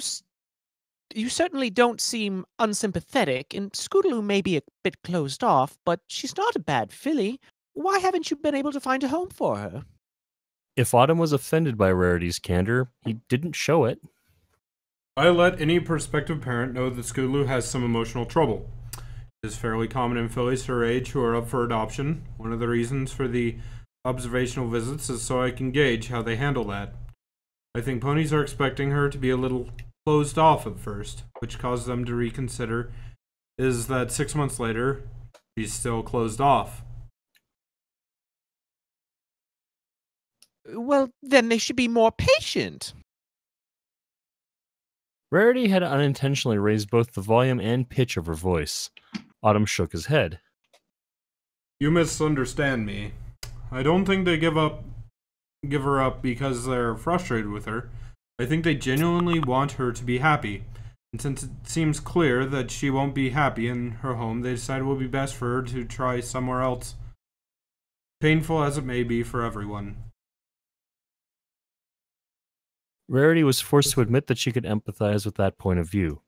certainly don't seem unsympathetic, and Scootaloo may be a bit closed off, but she's not a bad filly. Why haven't you been able to find a home for her? If Autumn was offended by Rarity's candor, he didn't show it. I let any prospective parent know that Scootaloo has some emotional trouble. It is fairly common in fillies her age who are up for adoption. One of the reasons for the observational visits is so I can gauge how they handle that. I think ponies are expecting her to be a little closed off at first, which caused them to reconsider is that 6 months later, she's still closed off. Well, then they should be more patient. Rarity had unintentionally raised both the volume and pitch of her voice. Autumn shook his head. You misunderstand me. I don't think they give her up because they're frustrated with her. I think they genuinely want her to be happy. And since it seems clear that she won't be happy in her home, they decided it would be best for her to try somewhere else. Painful as it may be for everyone. Rarity was forced to admit that she could empathize with that point of view.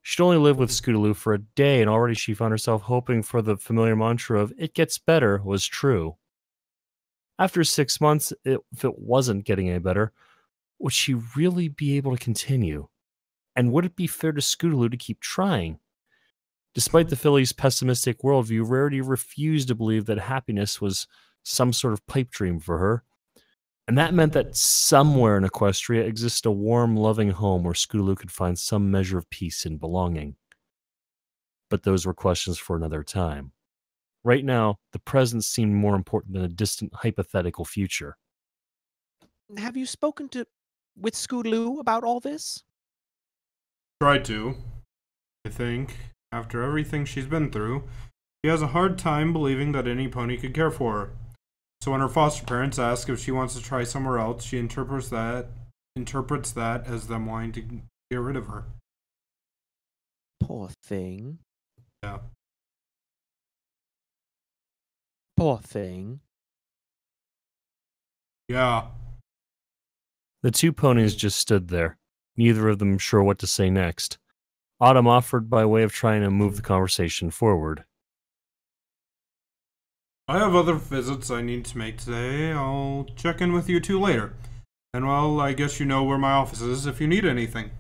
She'd only lived with Scootaloo for a day, and already she found herself hoping for the familiar mantra of "it gets better" was true. After 6 months, if it wasn't getting any better, would she really be able to continue? And would it be fair to Scootaloo to keep trying? Despite the filly's pessimistic worldview, Rarity refused to believe that happiness was some sort of pipe dream for her. And that meant that somewhere in Equestria exists a warm, loving home where Scootaloo could find some measure of peace and belonging. But those were questions for another time. Right now, the present seemed more important than a distant hypothetical future. Have you spoken with Scootaloo about all this? Tried to. I think, after everything she's been through, she has a hard time believing that any pony could care for her. So when her foster parents ask if she wants to try somewhere else, she interprets that as them wanting to get rid of her. Poor thing. Yeah. Poor thing. Yeah. The two ponies just stood there, neither of them sure what to say next. Autumn offered by way of trying to move the conversation forward. I have other visits I need to make today. I'll check in with you two later. And well, I guess you know where my office is if you need anything.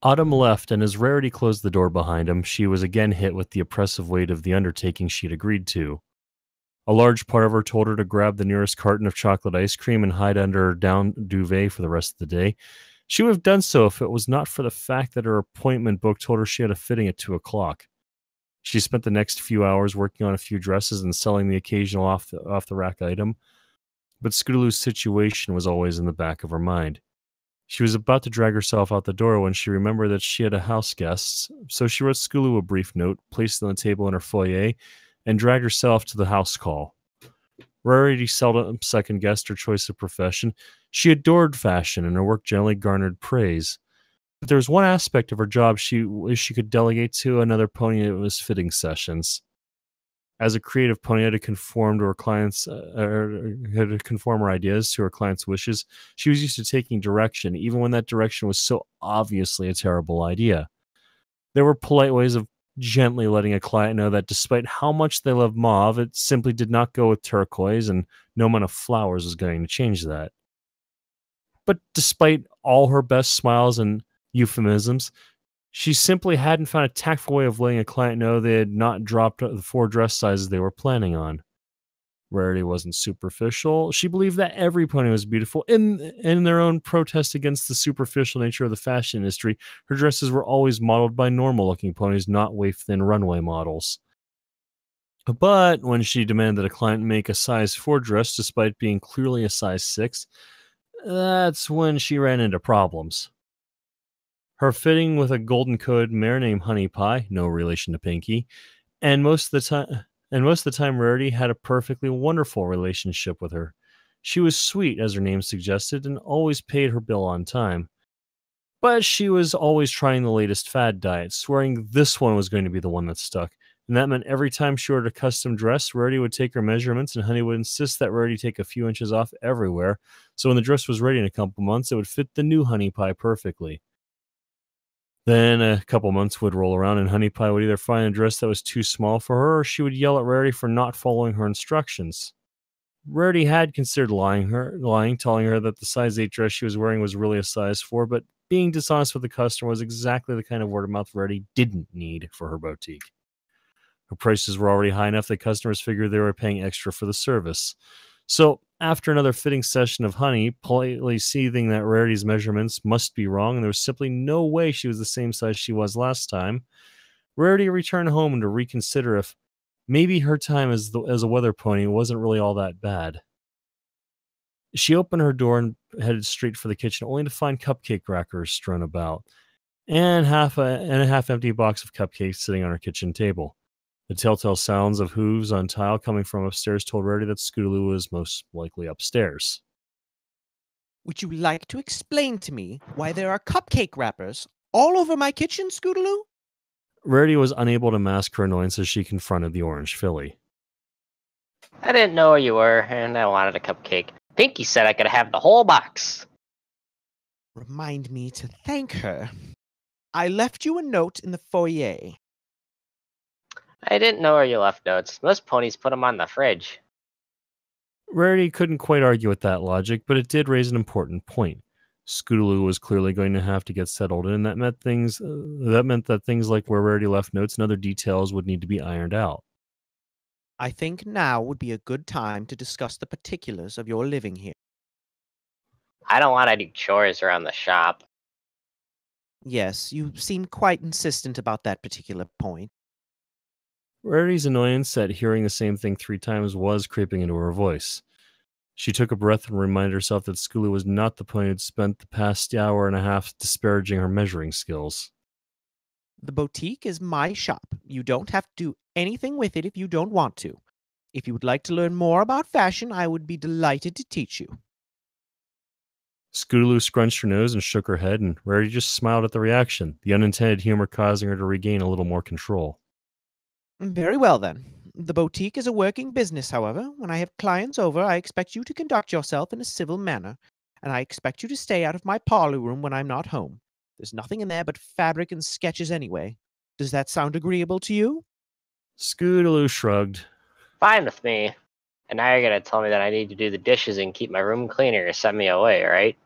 Autumn left, and as Rarity closed the door behind him, she was again hit with the oppressive weight of the undertaking she'd agreed to. A large part of her told her to grab the nearest carton of chocolate ice cream and hide under her down duvet for the rest of the day. She would have done so if it was not for the fact that her appointment book told her she had a fitting at 2 o'clock. She spent the next few hours working on a few dresses and selling the occasional off-the-rack item, but Scootaloo's situation was always in the back of her mind. She was about to drag herself out the door when she remembered that she had a house guest, so she wrote Scootaloo a brief note, placed it on the table in her foyer, and dragged herself to the house call. Rarity seldom second-guessed her choice of profession. She adored fashion, and her work generally garnered praise. But there was one aspect of her job she wished she could delegate to another pony, and it was fitting sessions. As a creative pony, had to conform to her clients, had to conform her ideas to her clients' wishes. She was used to taking direction, even when that direction was so obviously a terrible idea. There were polite ways of gently letting a client know that despite how much they loved mauve, it simply did not go with turquoise, and no amount of flowers was going to change that. But despite all her best smiles and euphemisms, she simply hadn't found a tactful way of letting a client know they had not dropped the 4 dress sizes they were planning on. Rarity wasn't superficial. She believed that every pony was beautiful. In their own protest against the superficial nature of the fashion industry, her dresses were always modeled by normal-looking ponies, not waif-thin runway models. But when she demanded a client make a size 4 dress despite being clearly a size 6, that's when she ran into problems. Her fitting with a golden-coated mare named Honey Pie, no relation to Pinky, and most of the time Rarity had a perfectly wonderful relationship with her. She was sweet, as her name suggested, and always paid her bill on time. But she was always trying the latest fad diet, swearing this one was going to be the one that stuck. And that meant every time she ordered a custom dress, Rarity would take her measurements, and Honey would insist that Rarity take a few inches off everywhere, so when the dress was ready in a couple months, it would fit the new Honey Pie perfectly. Then a couple months would roll around, and Honey Pie would either find a dress that was too small for her, or she would yell at Rarity for not following her instructions. Rarity had considered lying, telling her that the size 8 dress she was wearing was really a size 4, but being dishonest with the customer was exactly the kind of word-of-mouth Rarity didn't need for her boutique. Her prices were already high enough that customers figured they were paying extra for the service. So, after another fitting session of Honey, politely seething that Rarity's measurements must be wrong and there was simply no way she was the same size she was last time, Rarity returned home to reconsider if maybe her time as a weather pony wasn't really all that bad. She opened her door and headed straight for the kitchen, only to find cupcake crackers strewn about, and a half-empty box of cupcakes sitting on her kitchen table. The telltale sounds of hooves on tile coming from upstairs told Rarity that Scootaloo was most likely upstairs. Would you like to explain to me why there are cupcake wrappers all over my kitchen, Scootaloo? Rarity was unable to mask her annoyance as she confronted the orange filly. I didn't know where you were, and I wanted a cupcake. Pinky said I could have the whole box. Remind me to thank her. I left you a note in the foyer. I didn't know where you left notes. Most ponies put them on the fridge. Rarity couldn't quite argue with that logic, but it did raise an important point. Scootaloo was clearly going to have to get settled in, and that meant that things like where Rarity left notes and other details would need to be ironed out. I think now would be a good time to discuss the particulars of your living here. I don't want to do chores around the shop. Yes, you seem quite insistent about that particular point. Rarity's annoyance at hearing the same thing 3 times was creeping into her voice. She took a breath and reminded herself that Scootaloo was not the pony who'd spent the past hour and a half disparaging her measuring skills. The boutique is my shop. You don't have to do anything with it if you don't want to. If you would like to learn more about fashion, I would be delighted to teach you. Scootaloo scrunched her nose and shook her head, and Rarity just smiled at the reaction, the unintended humor causing her to regain a little more control. Very well, then. The boutique is a working business, however. When I have clients over, I expect you to conduct yourself in a civil manner, and I expect you to stay out of my parlor room when I'm not home. There's nothing in there but fabric and sketches anyway. Does that sound agreeable to you? Scootaloo shrugged. Fine with me. And now you're going to tell me that I need to do the dishes and keep my room cleaner or send me away, right?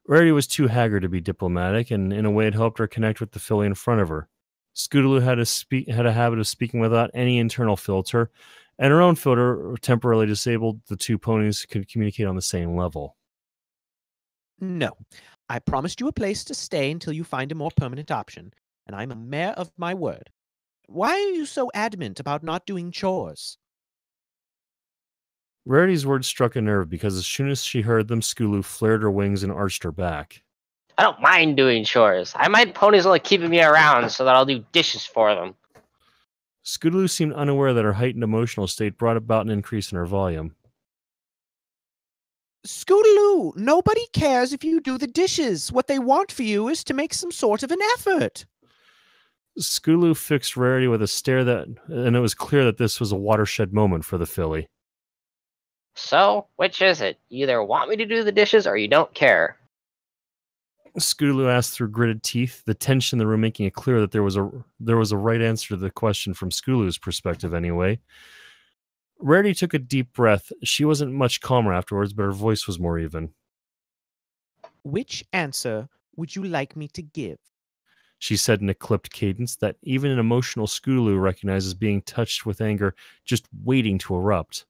Rarity was too haggard to be diplomatic, and in a way it helped her connect with the filly in front of her. Scootaloo had a habit of speaking without any internal filter, and her own filter temporarily disabled. The 2 ponies could communicate on the same level. No. I promised you a place to stay until you find a more permanent option, and I'm a mare of my word. Why are you so adamant about not doing chores? Rarity's words struck a nerve because as soon as she heard them, Scootaloo flared her wings and arched her back. I don't mind doing chores. I mind ponies only keeping me around so that I'll do dishes for them. Scootaloo seemed unaware that her heightened emotional state brought about an increase in her volume. Scootaloo, nobody cares if you do the dishes. What they want for you is to make some sort of an effort. Scootaloo fixed Rarity with a stare and it was clear that this was a watershed moment for the filly. So, which is it? You either want me to do the dishes or you don't care. Scootaloo asked through gritted teeth, the tension in the room making it clear that there was a right answer to the question from Scootaloo's perspective anyway. Rarity took a deep breath. She wasn't much calmer afterwards, but her voice was more even. Which answer would you like me to give? She said in a clipped cadence that even an emotional Scootaloo recognizes being touched with anger, just waiting to erupt.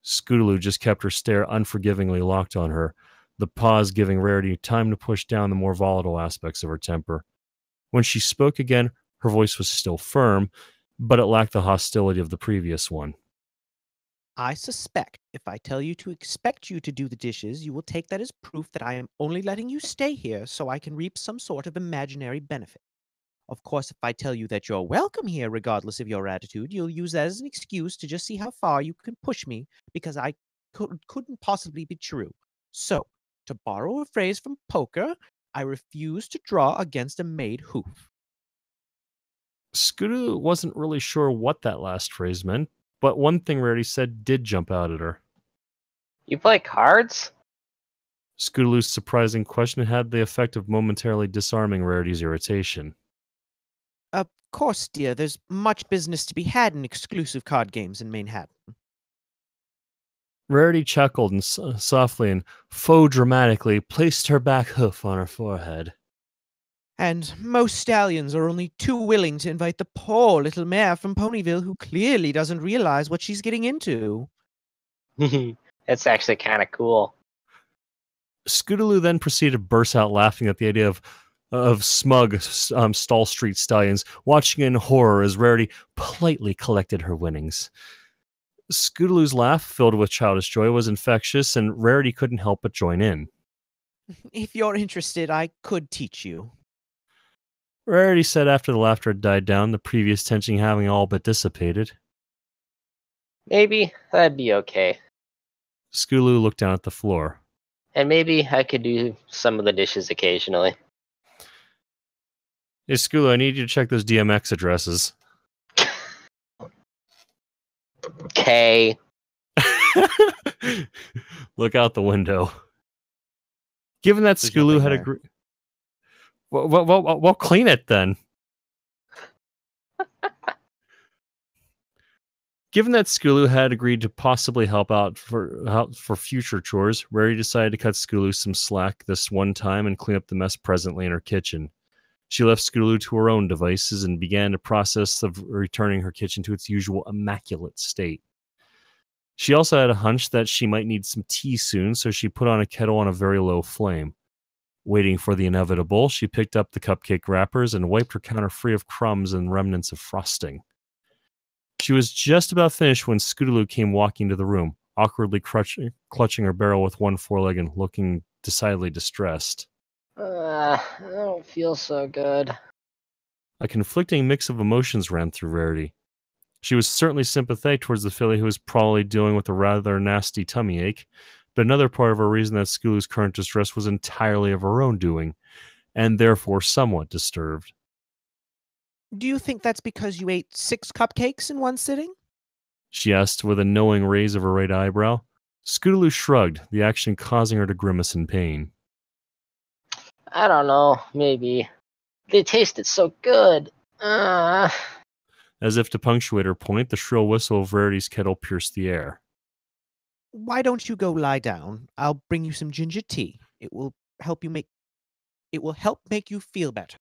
Scootaloo just kept her stare unforgivingly locked on her, the pause giving Rarity time to push down the more volatile aspects of her temper. When she spoke again, her voice was still firm, but it lacked the hostility of the previous one. I suspect if I tell you to expect you to do the dishes, you will take that as proof that I am only letting you stay here so I can reap some sort of imaginary benefit. Of course, if I tell you that you're welcome here regardless of your attitude, you'll use that as an excuse to just see how far you can push me because I couldn't possibly be true. So, to borrow a phrase from poker, I refuse to draw against a made hoof. Scootaloo wasn't really sure what that last phrase meant, but one thing Rarity said did jump out at her. You play cards? Scootaloo's surprising question had the effect of momentarily disarming Rarity's irritation. Of course, dear, there's much business to be had in exclusive card games in Manhattan. Rarity chuckled and softly and faux dramatically placed her back hoof on her forehead. And most stallions are only too willing to invite the poor little mare from Ponyville who clearly doesn't realize what she's getting into. It's actually kind of cool. Scootaloo then proceeded to burst out laughing at the idea of smug Stall Street stallions, watching in horror as Rarity politely collected her winnings. Scootaloo's laugh, filled with childish joy, was infectious, and Rarity couldn't help but join in. If you're interested, I could teach you. Rarity said after the laughter had died down, the previous tension having all but dissipated. Maybe that'd be okay. Skulu looked down at the floor. And maybe I could do some of the dishes occasionally. Hey, Skulu, I need you to check those DMX addresses. Okay. Look out the window. Given that There's Skulu nothing had there. agreed... Well, clean it then. Given that Skulu had agreed to possibly help out for future chores, Rarity decided to cut Skulu some slack this one time and clean up the mess presently in her kitchen. She left Skulu to her own devices and began the process of returning her kitchen to its usual immaculate state. She also had a hunch that she might need some tea soon, so she put on a kettle on a very low flame. Waiting for the inevitable, she picked up the cupcake wrappers and wiped her counter free of crumbs and remnants of frosting. She was just about finished when Scootaloo came walking into the room, awkwardly clutching her barrel with one foreleg and looking decidedly distressed. I don't feel so good. A conflicting mix of emotions ran through Rarity. She was certainly sympathetic towards the filly who was probably dealing with a rather nasty tummy ache, but another part of her reason that Scootaloo's current distress was entirely of her own doing, and therefore somewhat disturbed. Do you think that's because you ate 6 cupcakes in one sitting? She asked with a knowing raise of her right eyebrow. Scootaloo shrugged, the action causing her to grimace in pain. I don't know, maybe. They tasted so good. As if to punctuate her point, the shrill whistle of Rarity's kettle pierced the air. Why don't you go lie down? I'll bring you some ginger tea. It will help make you feel better.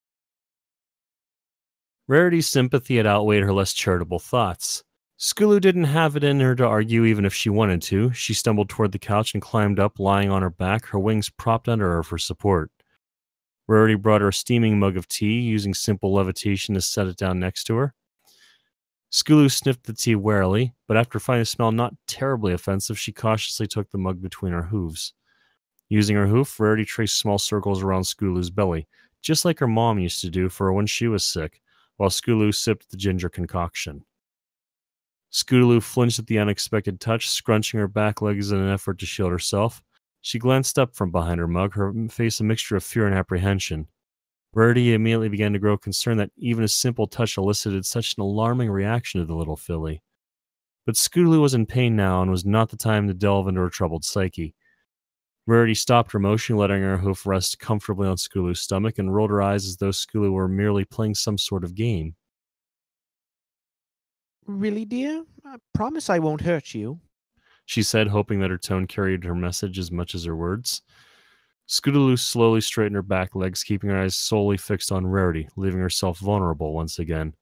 Rarity's sympathy had outweighed her less charitable thoughts. Skulu didn't have it in her to argue even if she wanted to. She stumbled toward the couch and climbed up, lying on her back, her wings propped under her for support. Rarity brought her a steaming mug of tea, using simple levitation to set it down next to her. Skulu sniffed the tea warily, but after finding the smell not terribly offensive, she cautiously took the mug between her hooves. Using her hoof, Rarity traced small circles around Skulu's belly, just like her mom used to do for her when she was sick, while Skulu sipped the ginger concoction. Scootaloo flinched at the unexpected touch, scrunching her back legs in an effort to shield herself. She glanced up from behind her mug, her face a mixture of fear and apprehension. Rarity immediately began to grow concerned that even a simple touch elicited such an alarming reaction to the little filly. But Scootaloo was in pain now, and was not the time to delve into her troubled psyche. Rarity stopped her motion, letting her hoof rest comfortably on Scootaloo's stomach, and rolled her eyes as though Scootaloo were merely playing some sort of game. Really, dear? I promise I won't hurt you. She said, hoping that her tone carried her message as much as her words. Scootaloo slowly straightened her back legs, keeping her eyes solely fixed on Rarity, leaving herself vulnerable once again.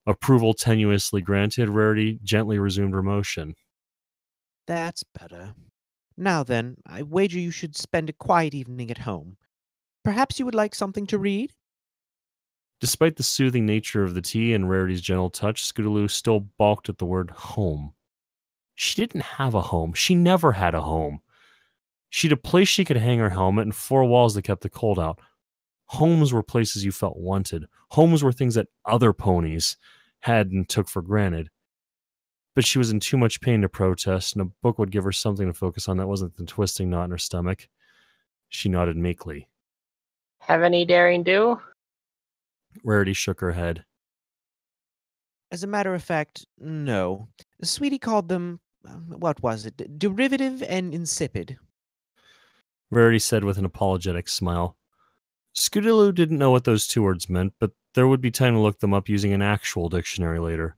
Approval tenuously granted, Rarity gently resumed her motion. That's better. Now then, I wager you should spend a quiet evening at home. Perhaps you would like something to read? Despite the soothing nature of the tea and Rarity's gentle touch, Scootaloo still balked at the word home. She didn't have a home. She never had a home. She'd a place she could hang her helmet and 4 walls that kept the cold out. Homes were places you felt wanted. Homes were things that other ponies had and took for granted. But she was in too much pain to protest, and a book would give her something to focus on that wasn't the twisting knot in her stomach. She nodded meekly. Have any daring do? Rarity shook her head. As a matter of fact, no. Sweetie called them, what was it? Derivative and insipid. Rarity said with an apologetic smile. Scootaloo didn't know what those 2 words meant, but there would be time to look them up using an actual dictionary later.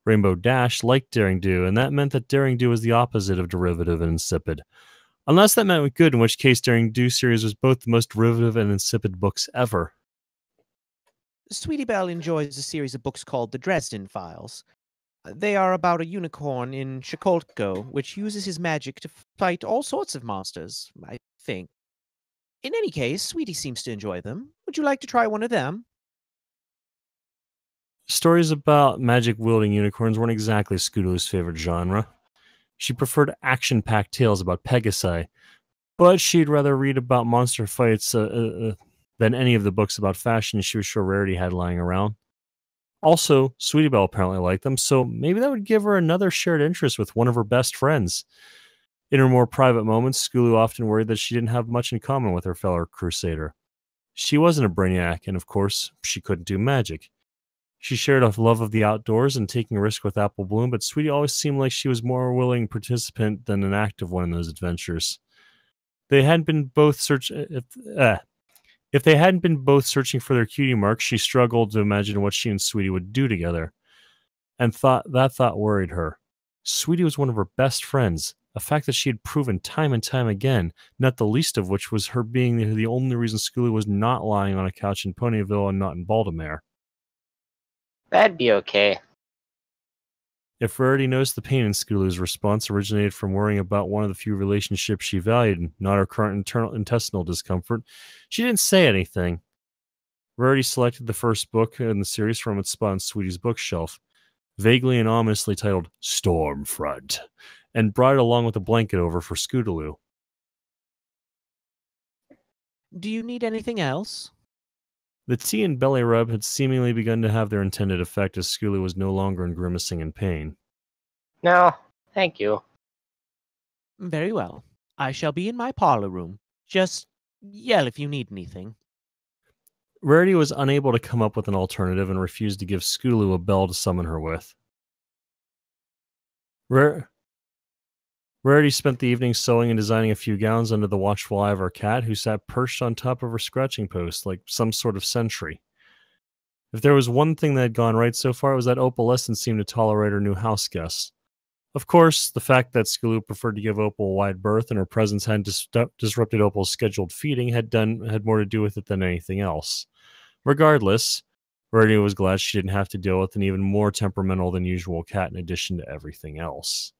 Rainbow Dash liked Daring Do, and that meant that Daring Do was the opposite of derivative and insipid. Unless that meant good, in which case Daring Do series was both the most derivative and insipid books ever. Sweetie Belle enjoys a series of books called The Dresden Files. They are about a unicorn in Shikoltko, which uses his magic to fight all sorts of monsters, I think. In any case, Sweetie seems to enjoy them. Would you like to try one of them? Stories about magic-wielding unicorns weren't exactly Scootaloo's favorite genre. She preferred action-packed tales about Pegasi, but she'd rather read about monster fights than any of the books about fashion she was sure Rarity had lying around. Also, Sweetie Belle apparently liked them, so maybe that would give her another shared interest with one of her best friends. In her more private moments, Skulu often worried that she didn't have much in common with her fellow crusader. She wasn't a brainiac, and of course, she couldn't do magic. She shared a love of the outdoors and taking a risk with Apple Bloom, but Sweetie always seemed like she was more a willing participant than an active one in those adventures. They hadn't been both if they hadn't been both searching for their cutie marks, she struggled to imagine what she and Sweetie would do together, and thought worried her. Sweetie was one of her best friends, a fact that she had proven time and time again, not the least of which was her being the only reason Skulu was not lying on a couch in Ponyville and not in Baltimore. That'd be okay. If Rarity noticed the pain in Skulu's response originated from worrying about one of the few relationships she valued, not her current internal intestinal discomfort, she didn't say anything. Rarity selected the first book in the series from its spot on Sweetie's bookshelf, vaguely and ominously titled Stormfront, and brought it along with a blanket over for Scootaloo. Do you need anything else? The tea and belly rub had seemingly begun to have their intended effect as Skulu was no longer grimacing in pain. No, thank you. Very well. I shall be in my parlor room. Just yell if you need anything. Rarity was unable to come up with an alternative and refused to give Skulu a bell to summon her with. Rarity spent the evening sewing and designing a few gowns under the watchful eye of her cat, who sat perched on top of her scratching post like some sort of sentry. If there was one thing that had gone right so far, it was that Opalescent seemed to tolerate her new house guests. Of course, the fact that Skulu preferred to give Opal a wide berth and her presence hadn't disrupted Opal's scheduled feeding had more to do with it than anything else. Regardless, Rarity was glad she didn't have to deal with an even more temperamental than usual cat in addition to everything else.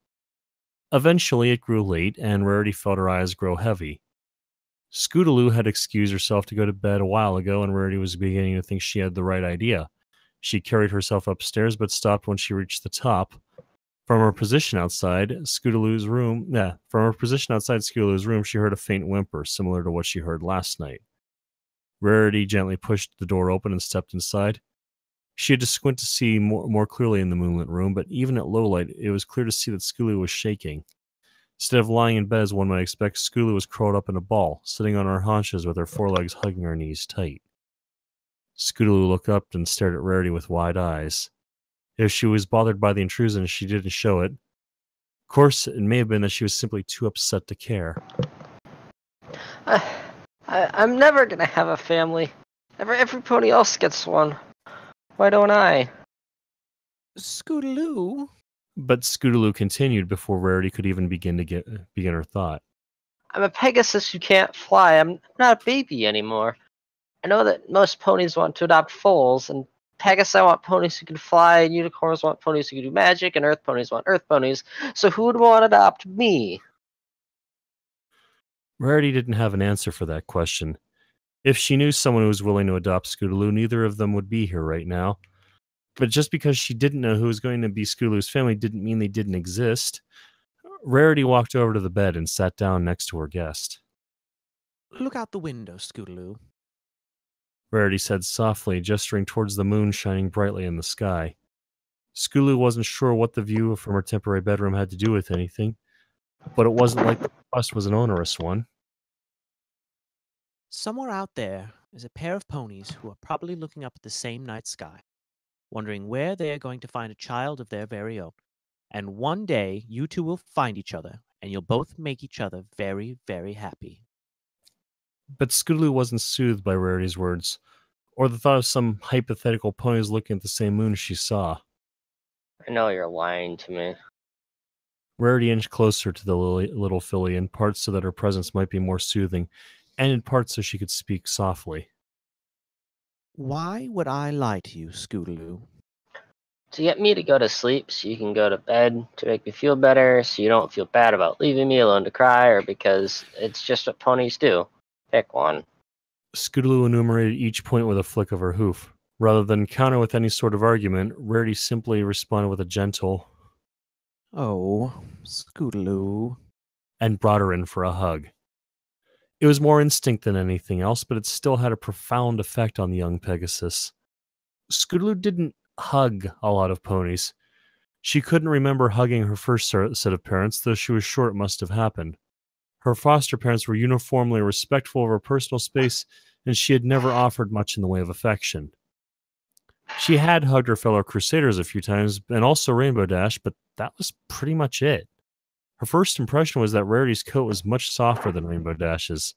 Eventually, it grew late, and Rarity felt her eyes grow heavy. Scootaloo had excused herself to go to bed a while ago, and Rarity was beginning to think she had the right idea. She carried herself upstairs, but stopped when she reached the top. From her position outside Scootaloo's room, she heard a faint whimper, similar to what she heard last night. Rarity gently pushed the door open and stepped inside. She had to squint to see more clearly in the moonlit room, but even at low light, it was clear to see that Skulu was shaking. Instead of lying in bed as one might expect, Skulu was curled up in a ball, sitting on her haunches with her forelegs hugging her knees tight. Skulu looked up and stared at Rarity with wide eyes. If she was bothered by the intrusion, she didn't show it. Of course, it may have been that she was simply too upset to care. I'm never gonna have a family. Every pony else gets one. Why don't I? Scootaloo? But Scootaloo continued before Rarity could even begin her thought. I'm a Pegasus who can't fly. I'm not a baby anymore. I know that most ponies want to adopt foals, and Pegasi want ponies who can fly, and unicorns want ponies who can do magic, and earth ponies want earth ponies. So who would want to adopt me? Rarity didn't have an answer for that question. If she knew someone who was willing to adopt Scootaloo, neither of them would be here right now. But just because she didn't know who was going to be Scootaloo's family didn't mean they didn't exist. Rarity walked over to the bed and sat down next to her guest. Look out the window, Scootaloo. Rarity said softly, gesturing towards the moon shining brightly in the sky. Scootaloo wasn't sure what the view from her temporary bedroom had to do with anything, but it wasn't like the request was an onerous one. Somewhere out there is a pair of ponies who are probably looking up at the same night sky, wondering where they are going to find a child of their very own. And one day, you two will find each other, and you'll both make each other very, very happy. But Scootaloo wasn't soothed by Rarity's words, or the thought of some hypothetical ponies looking at the same moon she saw. I know you're lying to me. Rarity inched closer to the little filly, in part so that her presence might be more soothing, and in part so she could speak softly. Why would I lie to you, Scootaloo? To get me to go to sleep so you can go to bed, to make me feel better so you don't feel bad about leaving me alone to cry, or because it's just what ponies do. Pick one. Scootaloo enumerated each point with a flick of her hoof. Rather than counter with any sort of argument, Rarity simply responded with a gentle, Oh, Scootaloo. and brought her in for a hug. It was more instinct than anything else, but it still had a profound effect on the young Pegasus. Scootaloo didn't hug a lot of ponies. She couldn't remember hugging her first set of parents, though she was sure it must have happened. Her foster parents were uniformly respectful of her personal space, and she had never offered much in the way of affection. She had hugged her fellow Crusaders a few times, and also Rainbow Dash, but that was pretty much it. Her first impression was that Rarity's coat was much softer than Rainbow Dash's.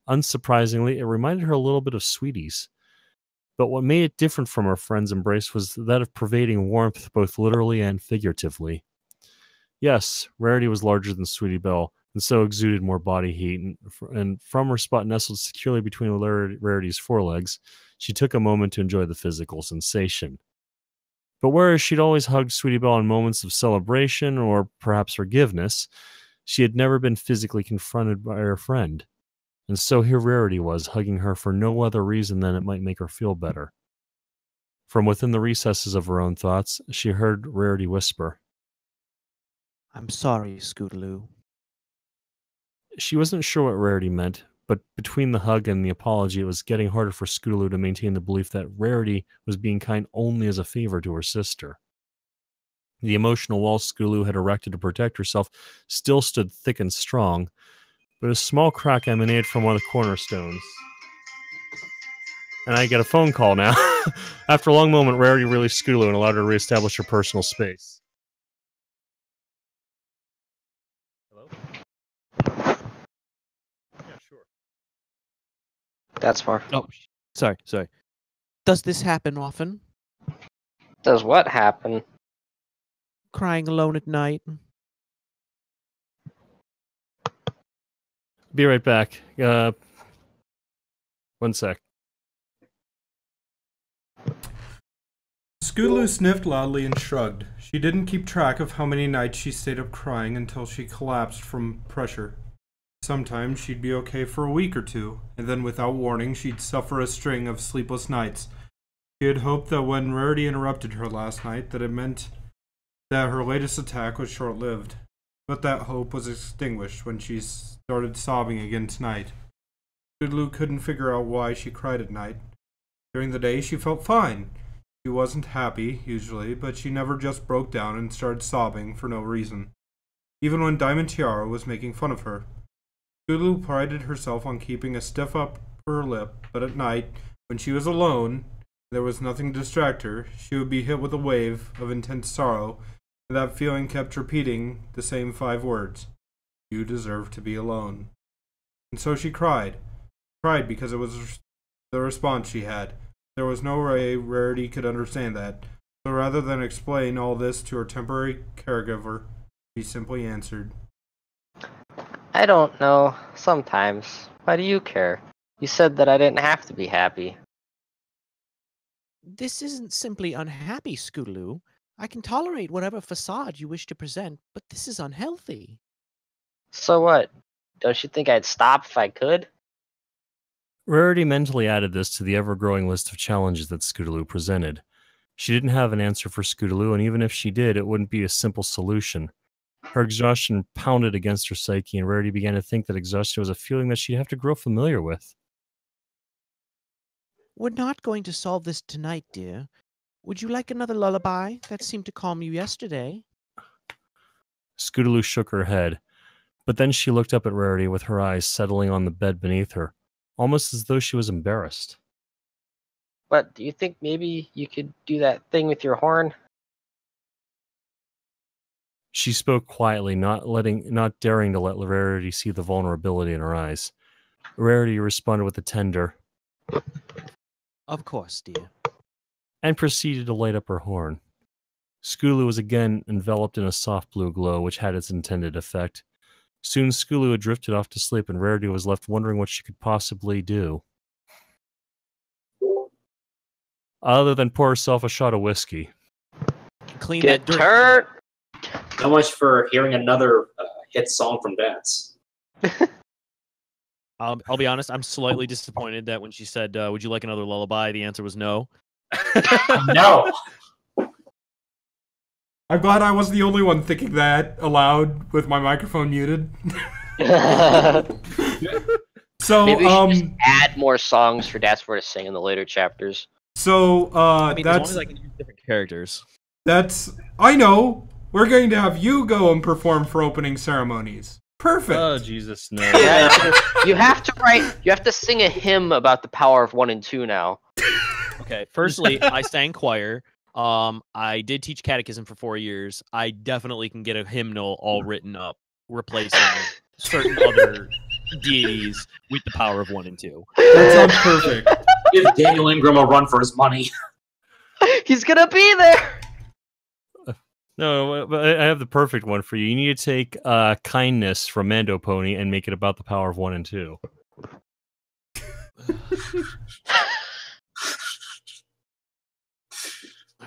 Unsurprisingly, it reminded her a little bit of Sweetie's. But what made it different from her friend's embrace was that of pervading warmth both literally and figuratively. Yes, Rarity was larger than Sweetie Belle, and so exuded more body heat, and from her spot nestled securely between Rarity's forelegs, she took a moment to enjoy the physical sensation. But whereas she'd always hugged Sweetie Belle in moments of celebration or perhaps forgiveness, she had never been physically confronted by her friend. And so here Rarity was, hugging her for no other reason than it might make her feel better. From within the recesses of her own thoughts, she heard Rarity whisper, I'm sorry, Scootaloo. She wasn't sure what Rarity meant, but between the hug and the apology, it was getting harder for Scootaloo to maintain the belief that Rarity was being kind only as a favor to her sister. The emotional wall Scootaloo had erected to protect herself still stood thick and strong, but a small crack emanated from one of the cornerstones. And I get a phone call now. After a long moment, Rarity released Scootaloo and allowed her to reestablish her personal space. Hello? Yeah, sure. That's far. Oh, sorry. Does this happen often? Does what happen? Crying alone at night? Be right back. 1 sec. Scootaloo sniffed loudly and shrugged. She didn't keep track of how many nights she stayed up crying until she collapsed from pressure. Sometimes she'd be okay for a week or two, and then without warning she'd suffer a string of sleepless nights. She had hoped that when Rarity interrupted her last night that it meant that her latest attack was short-lived. But that hope was extinguished when she started sobbing again tonight. Scootaloo couldn't figure out why she cried at night. During the day she felt fine. She wasn't happy, usually, but she never just broke down and started sobbing for no reason. Even when Diamond Tiara was making fun of her. Scootaloo prided herself on keeping a stiff upper lip, but at night, when she was alone, and there was nothing to distract her, she would be hit with a wave of intense sorrow, and that feeling kept repeating the same 5 words. You deserve to be alone. And so she cried. Cried because it was the response she had. There was no way Rarity could understand that, so rather than explain all this to her temporary caregiver, she simply answered, I don't know. Sometimes. Why do you care? You said that I didn't have to be happy. This isn't simply unhappy, Scootaloo. I can tolerate whatever facade you wish to present, but this is unhealthy. So what? Don't you think I'd stop if I could? Rarity mentally added this to the ever-growing list of challenges that Scootaloo presented. She didn't have an answer for Scootaloo, and even if she did, it wouldn't be a simple solution. Her exhaustion pounded against her psyche, and Rarity began to think that exhaustion was a feeling that she'd have to grow familiar with. We're not going to solve this tonight, dear. Would you like another lullaby? That seemed to calm you yesterday. Scootaloo shook her head, but then she looked up at Rarity with her eyes settling on the bed beneath her, almost as though she was embarrassed. But do you think maybe you could do that thing with your horn? She spoke quietly, not daring to let Rarity see the vulnerability in her eyes. Rarity responded with a tender, Of course, dear. and proceeded to light up her horn. Scootaloo was again enveloped in a soft blue glow, which had its intended effect. Soon Scootaloo had drifted off to sleep, and Rarity was left wondering what she could possibly do, other than pour herself a shot of whiskey. Clean Get that dirt. hurt! So much for hearing another hit song from Dance. I'll be honest, I'm slightly disappointed that when she said, would you like another lullaby, the answer was no. No! I'm glad I was the only one thinking that aloud with my microphone muted. So Maybe we should just add more songs for Dasport to sing in the later chapters. So I mean, as long that's as I can use different characters. I know. We're going to have you go and perform for opening ceremonies. Perfect. Oh Jesus, no! You have to sing a hymn about the power of 1 and 2 now. Okay, firstly, I sang choir. I did teach catechism for 4 years. I definitely can get a hymnal all written up, replacing certain other deities with the power of 1 and 2. That sounds perfect. Give Daniel Ingram a run for his money. He's gonna be there. No, but I have the perfect one for you. You need to take kindness from Mando Pony and make it about the power of 1 and 2.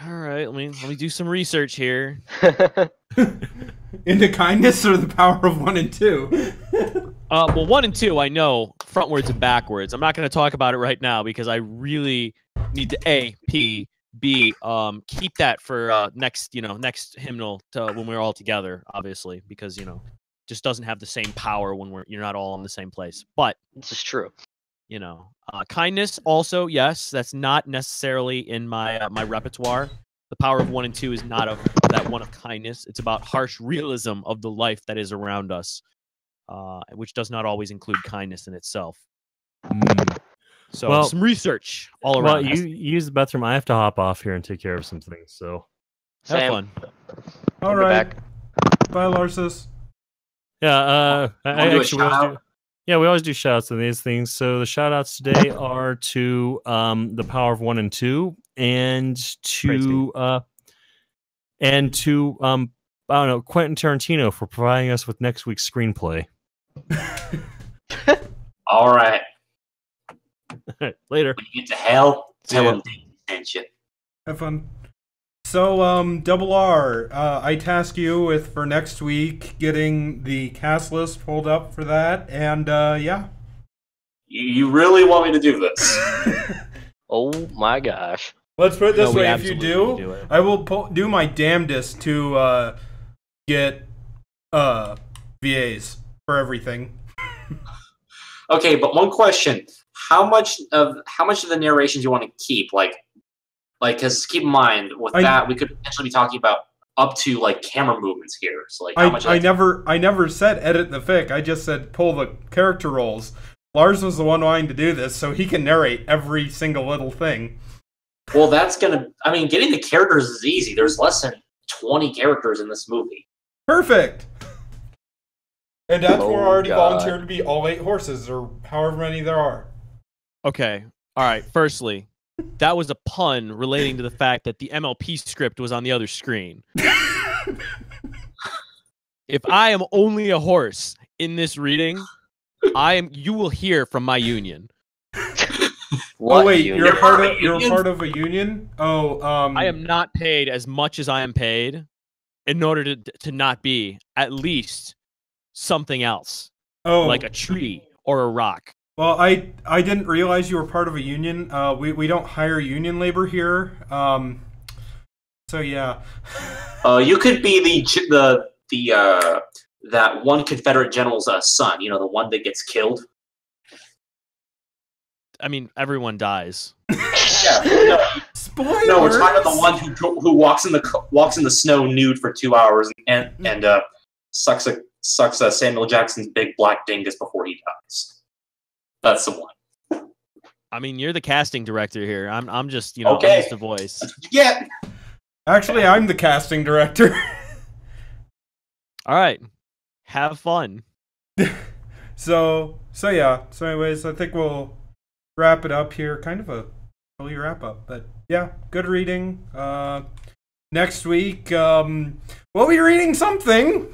All right, let me do some research here. Into kindness or the power of 1 and 2? Well, 1 and 2, I know frontwards and backwards. I'm not going to talk about it right now because I really need to B, keep that for next hymnal when we're all together, obviously, because just doesn't have the same power when you're not all in the same place. But This is true. Kindness also, yes, that's not necessarily in my my repertoire. The power of 1 and 2 is not of that one of kindness. It's about harsh realism of the life that is around us, which does not always include kindness in itself. So some research all around. Well, you use the bathroom. I have to hop off here and take care of some things. So have Same. fun. All I'll be right. back. Bye, Larsus. yeah, Wanna do a shout-out? we always do shout outs on these things. So the shout outs today are to the power of 1 and 2 and to I don't know, Quentin Tarantino for providing us with next week's screenplay. All right. Later. When you get to hell, tell him Dave sent you. Have fun. So, Double R, I task you with, for next week, getting the cast list pulled up for that, and, yeah. You really want me to do this? Oh my gosh. Let's put it this No, we way, if you absolutely do, do it. I will do my damnedest to, get, VAs for everything. Okay, but one question: how much of the narration do you want to keep? Like, because keep in mind with that, we could potentially be talking about up to like camera movements here. So like, how much? I never said edit the fic. I just said pull the character roles. Lars was the one wanting to do this, so he can narrate every single little thing. Well, that's gonna. I mean, getting the characters is easy. There's less than 20 characters in this movie. Perfect. And that's Oh, where I already God. volunteered to be all 8 horses, or however many there are. Okay. All right. Firstly, that was a pun relating to the fact that the MLP script was on the other screen. If I am only a horse in this reading, you will hear from my union. What oh wait, union? you're a union? part of a union? Oh, I am not paid as much as I am paid in order to not be at least something else, like a tree or a rock. Well, I didn't realize you were part of a union. We don't hire union labor here. So yeah. You could be the that one Confederate general's son. You know, the one that gets killed. I mean, everyone dies. Yeah. No, Spoilers. no, we're talking about the one who walks in the snow nude for 2 hours and sucks Samuel Jackson's big black dingus before he dies. That's the one. I mean, you're the casting director here. I'm just, Okay. I'm just a voice. That's what you get. Actually, I'm the casting director. All right. Have fun. So yeah. So anyways, I think we'll wrap it up here. Kind of a early wrap up, but yeah, good reading. Next week, we'll be reading something.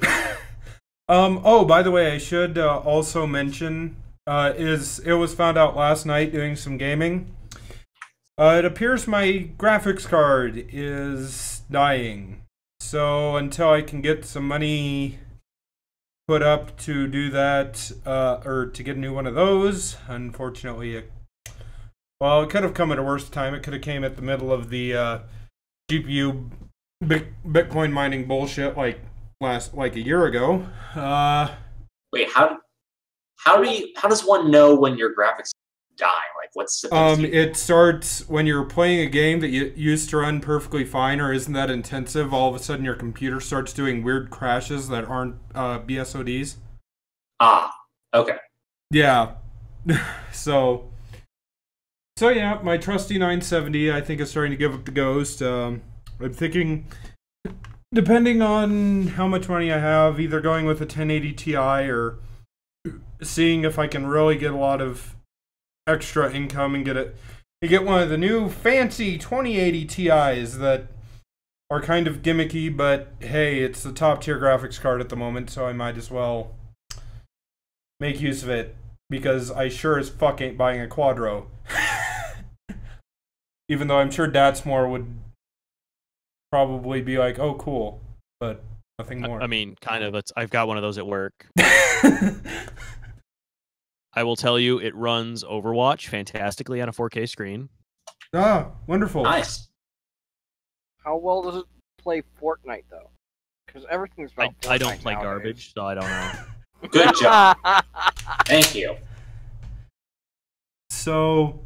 Oh, by the way, I should also mention it was found out last night doing some gaming. It appears my graphics card is dying. So until I can get some money put up to do that, or to get a new one of those, unfortunately, it could have come at a worse time. It could have came at the middle of the GPU Bitcoin mining bullshit like a year ago. Wait, how how does one know when your graphics die? Like, what's the it starts when you're playing a game that you used to run perfectly fine or isn't that intensive. All of a sudden, your computer starts doing weird crashes that aren't BSODs. Ah, okay. Yeah. So yeah, my trusty 970 I think is starting to give up the ghost. I'm thinking, depending on how much money I have, either going with a 1080 Ti or seeing if I can really get a lot of extra income and get one of the new fancy 2080 Ti's that are kind of gimmicky, but hey, it's the top tier graphics card at the moment, so I might as well make use of it, because I sure as fuck ain't buying a Quadro. Even though I'm sure Datsmore would probably be like, oh cool, but nothing more. I mean, kind of. I've got one of those at work. I will tell you, it runs Overwatch fantastically on a 4K screen. Ah, wonderful. Nice. How well does it play Fortnite though? Because everything's about I don't Fortnite play nowadays. garbage, so I don't know. Good job. Thank you. So,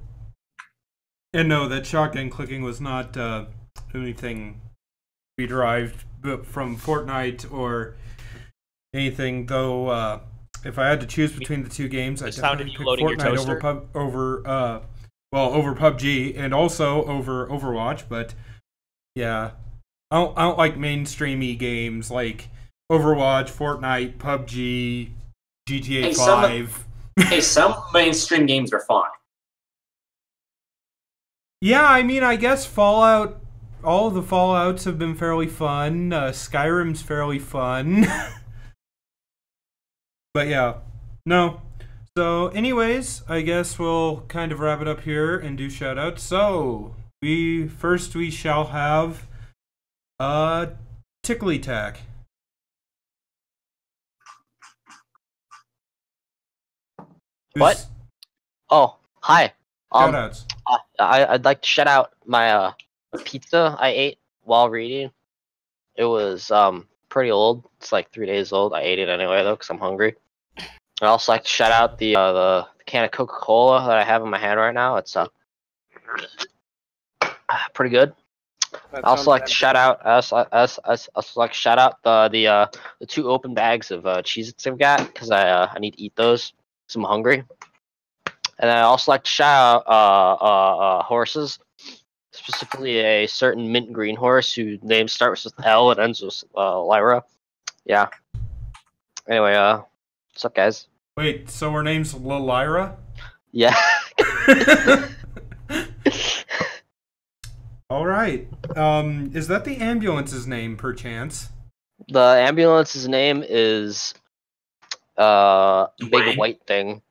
and no, that shotgun clicking was not anything we derived from Fortnite or anything, though. If I had to choose between the two games, I'd definitely pick Fortnite over PUBG and also over Overwatch. But yeah, I don't like mainstreamy games like Overwatch, Fortnite, PUBG, GTA 5. Some mainstream games are fun. Yeah, I mean, I guess Fallout. All of the Fallouts have been fairly fun. Skyrim's fairly fun. But yeah, no. So anyways, I guess we'll kind of wrap it up here and do shoutouts. So we shall have Tickly Tack. What? Oh, hi. Shoutouts. I'd like to shout out my pizza I ate while reading. It was pretty old. It's like 3 days old. I ate it anyway though, because I'm hungry. I'd also like to shout out the can of Coca-Cola that I have in my hand right now. It's pretty good. I also like to shout out the 2 open bags of Cheez-Its I've got, because I need to eat those because I'm hungry. And I also like to shout out horses, specifically a certain mint green horse whose name starts with L and ends with Lyra. Yeah. Anyway, what's up, guys? Wait, so her name's Lyra? Yeah. All right. Is that the ambulance's name, perchance? The ambulance's name is Big White Thing.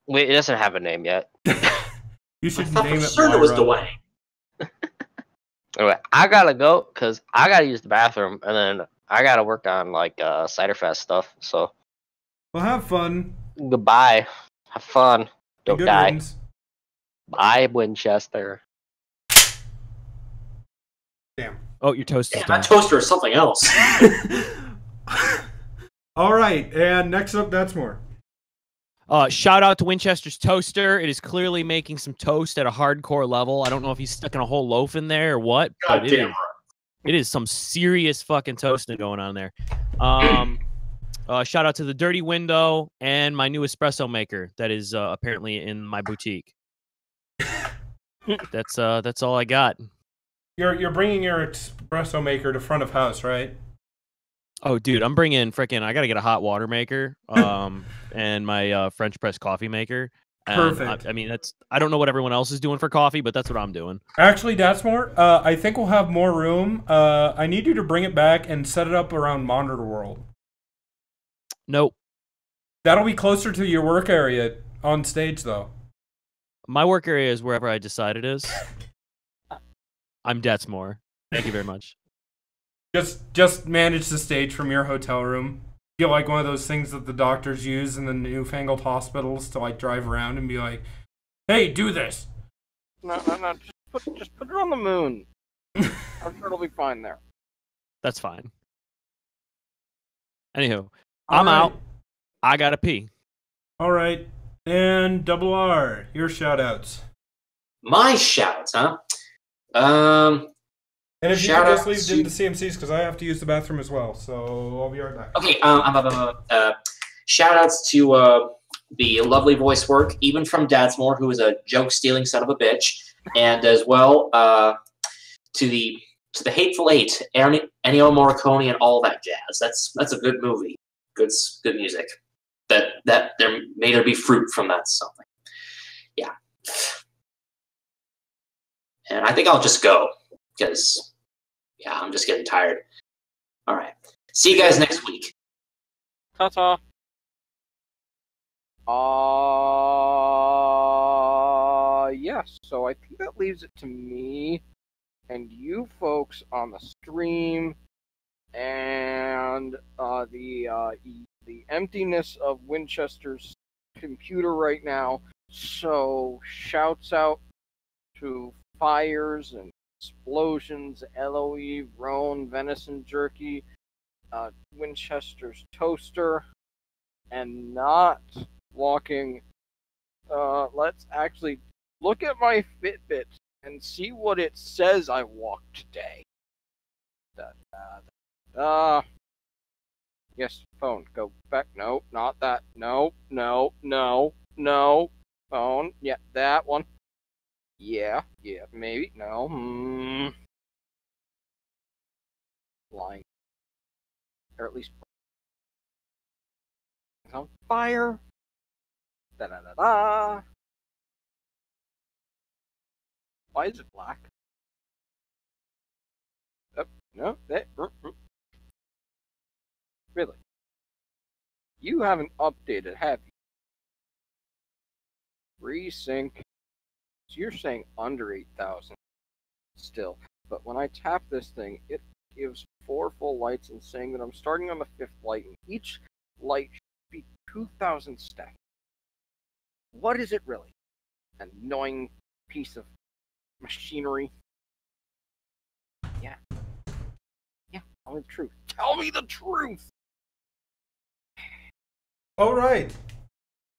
Wait, it doesn't have a name yet. You should I name it thought Lyra. it was Dwayne. Anyway, I gotta go because I gotta use the bathroom, and then I gotta work on like Ciderfest stuff. So, Well, have fun. goodbye. Have fun. Don't Good die. riddance. Bye, Winchester. Damn. Oh, your toast is Yeah, done. that toaster is something else. All right, and next up, that's more. Shout out to Winchester's toaster. It is clearly making some toast at a hardcore level. I don't know if he's sticking a whole loaf in there or what, God but damn it is some serious fucking toasting going on there. Shout out to the Dirty Window and my new espresso maker that is apparently in my boutique. That's all I got. You're bringing your espresso maker to front of house, right? Oh, dude, I'm bringing frickin' I gotta get a hot water maker, and my French press coffee maker. And Perfect. I mean, I don't know what everyone else is doing for coffee, but that's what I'm doing. Actually, that's more. I think we'll have more room. I need you to bring it back and set it up around Monitor World. Nope. That'll be closer to your work area on stage, though. My work area is wherever I decide it is. I'm Detsmore. Thank you very much. Just manage the stage from your hotel room. Get like one of those things that the doctors use in the newfangled hospitals to like drive around and be like, "Hey, do this." No. Just put her on the moon. I'm sure it'll be fine there. That's fine. Anywho, All I'm right. out. I gotta pee. All right. And Double R, your shout-outs. My shout, huh? And if you Shout could just out leave it to- into CMCs, because I have to use the bathroom as well, so I'll be right back. Okay, shout outs to the lovely voice work, even from Dadsmore, who is a joke stealing son of a bitch, and as well to the Hateful Eight, Ennio Morricone, and all that jazz. That's a good movie, good music. That may there be fruit from that something. Yeah, and I think I'll just go because I'm just getting tired. All right, see you guys next week. Ta-ta. Yes, so I think that leaves it to me and you folks on the stream and the emptiness of Winchester's computer right now. So shouts out to fires and explosions, LOE, Roan, venison jerky, Winchester's toaster, and not walking. Let's actually look at my Fitbit and see what it says I walked today. Yes, phone, go back. No, not that. No. Phone, yeah, that one. Yeah, maybe. No. Lying. Or at least on fire. Da-da-da-da. Why is it black? Oh, no, really? You haven't updated, have you? Resync. So you're saying under 8,000 still. But when I tap this thing, it gives 4 full lights and saying that I'm starting on the 5th light, and each light should be 2,000 steps. What is it really? An annoying piece of machinery. Yeah. Tell me the truth. Tell me the truth! All right.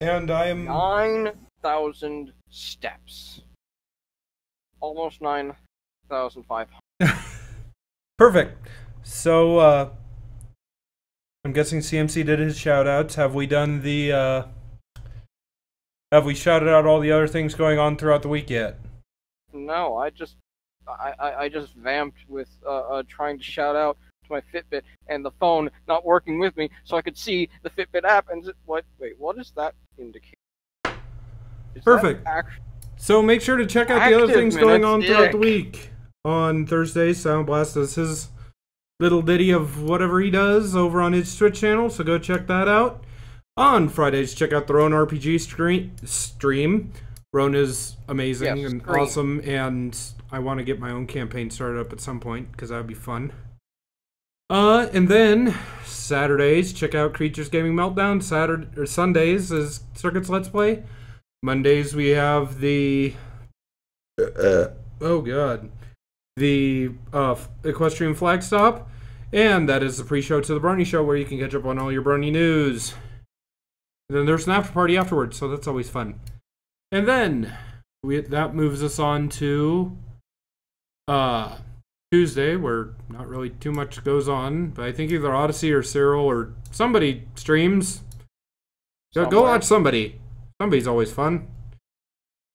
And I am... 9,000 steps. Almost 9,500. Perfect. So, I'm guessing CMC did his shout-outs. Have we done the, have we shouted out all the other things going on throughout the week yet? No, I just vamped with trying to shout out to my Fitbit and the phone not working with me, so I could see the Fitbit app and what does that indicate? Is Perfect. That so make sure to check out the other things Active going on minutes, throughout the dick. week. On Thursday, Sound Blast does his little ditty of whatever he does over on his Twitch channel, so go check that out. On Fridays, check out the Roan RPG stream. Roan is amazing and awesome, and I want to get my own campaign started up at some point, because that would be fun. And then, Saturdays, check out Creatures Gaming Meltdown. Sundays is Circuits Let's Play. Mondays, we have the... the Equestrian Flag Stop. And that is the pre-show to the Brony Show, where you can catch up on all your Brony news. And then there's an after party afterwards, so that's always fun. And then that moves us on to Tuesday, where not really too much goes on, but I think either Odyssey or Cyril or somebody streams. Go watch somebody. Somebody's always fun.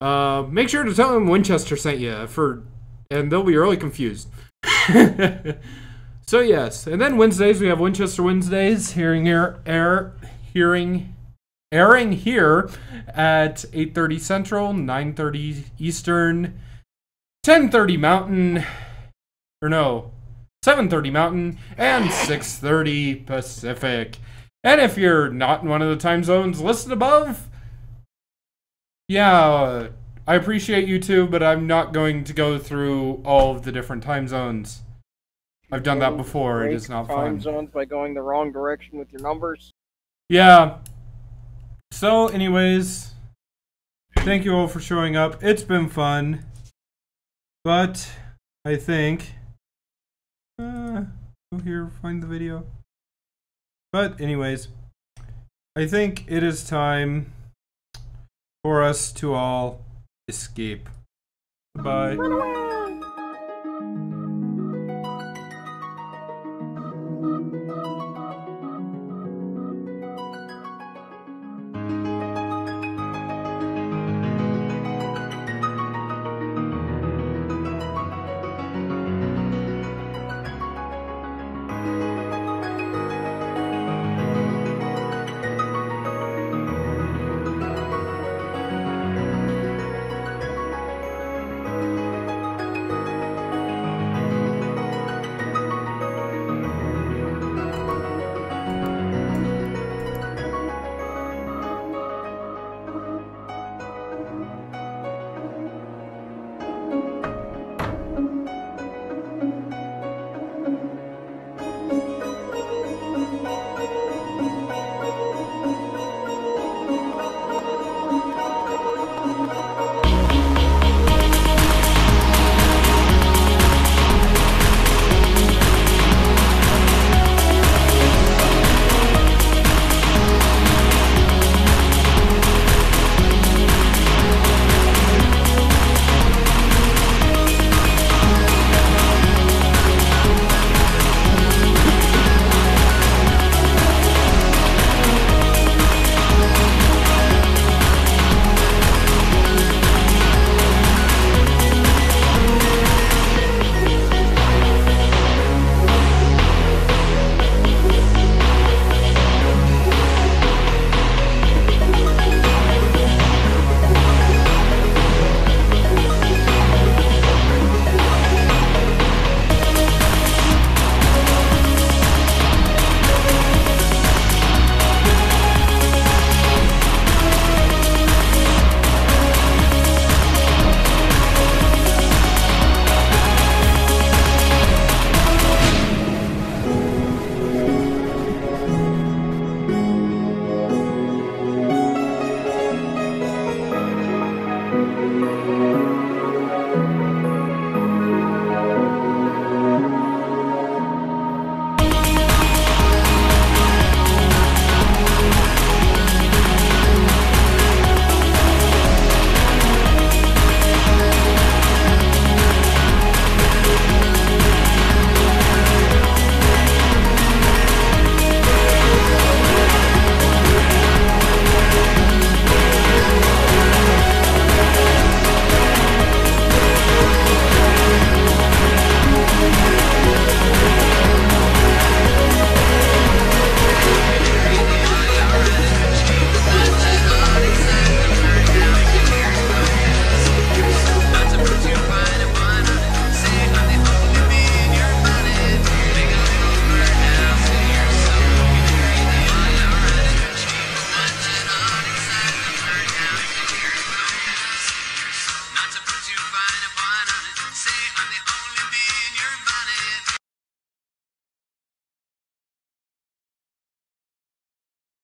Make sure to tell them Winchester sent you, and they'll be really confused. So yes, and then Wednesdays we have Winchester Wednesdays airing here at 8:30 Central, 9:30 Eastern, 10:30 Mountain, 7:30 Mountain, and 6:30 Pacific. And if you're not in one of the time zones listed above, yeah, I appreciate you too, but I'm not going to go through all of the different time zones. I've done that before. It is not fun. Time zones by going the wrong direction with your numbers. Yeah. So, anyways, thank you all for showing up. It's been fun. But I think go here, find the video. But anyways, I think it is time for us to all escape. Goodbye.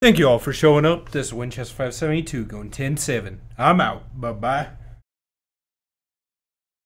Thank you all for showing up. This is Winchester 572 going 10-7. I'm out. Bye-bye.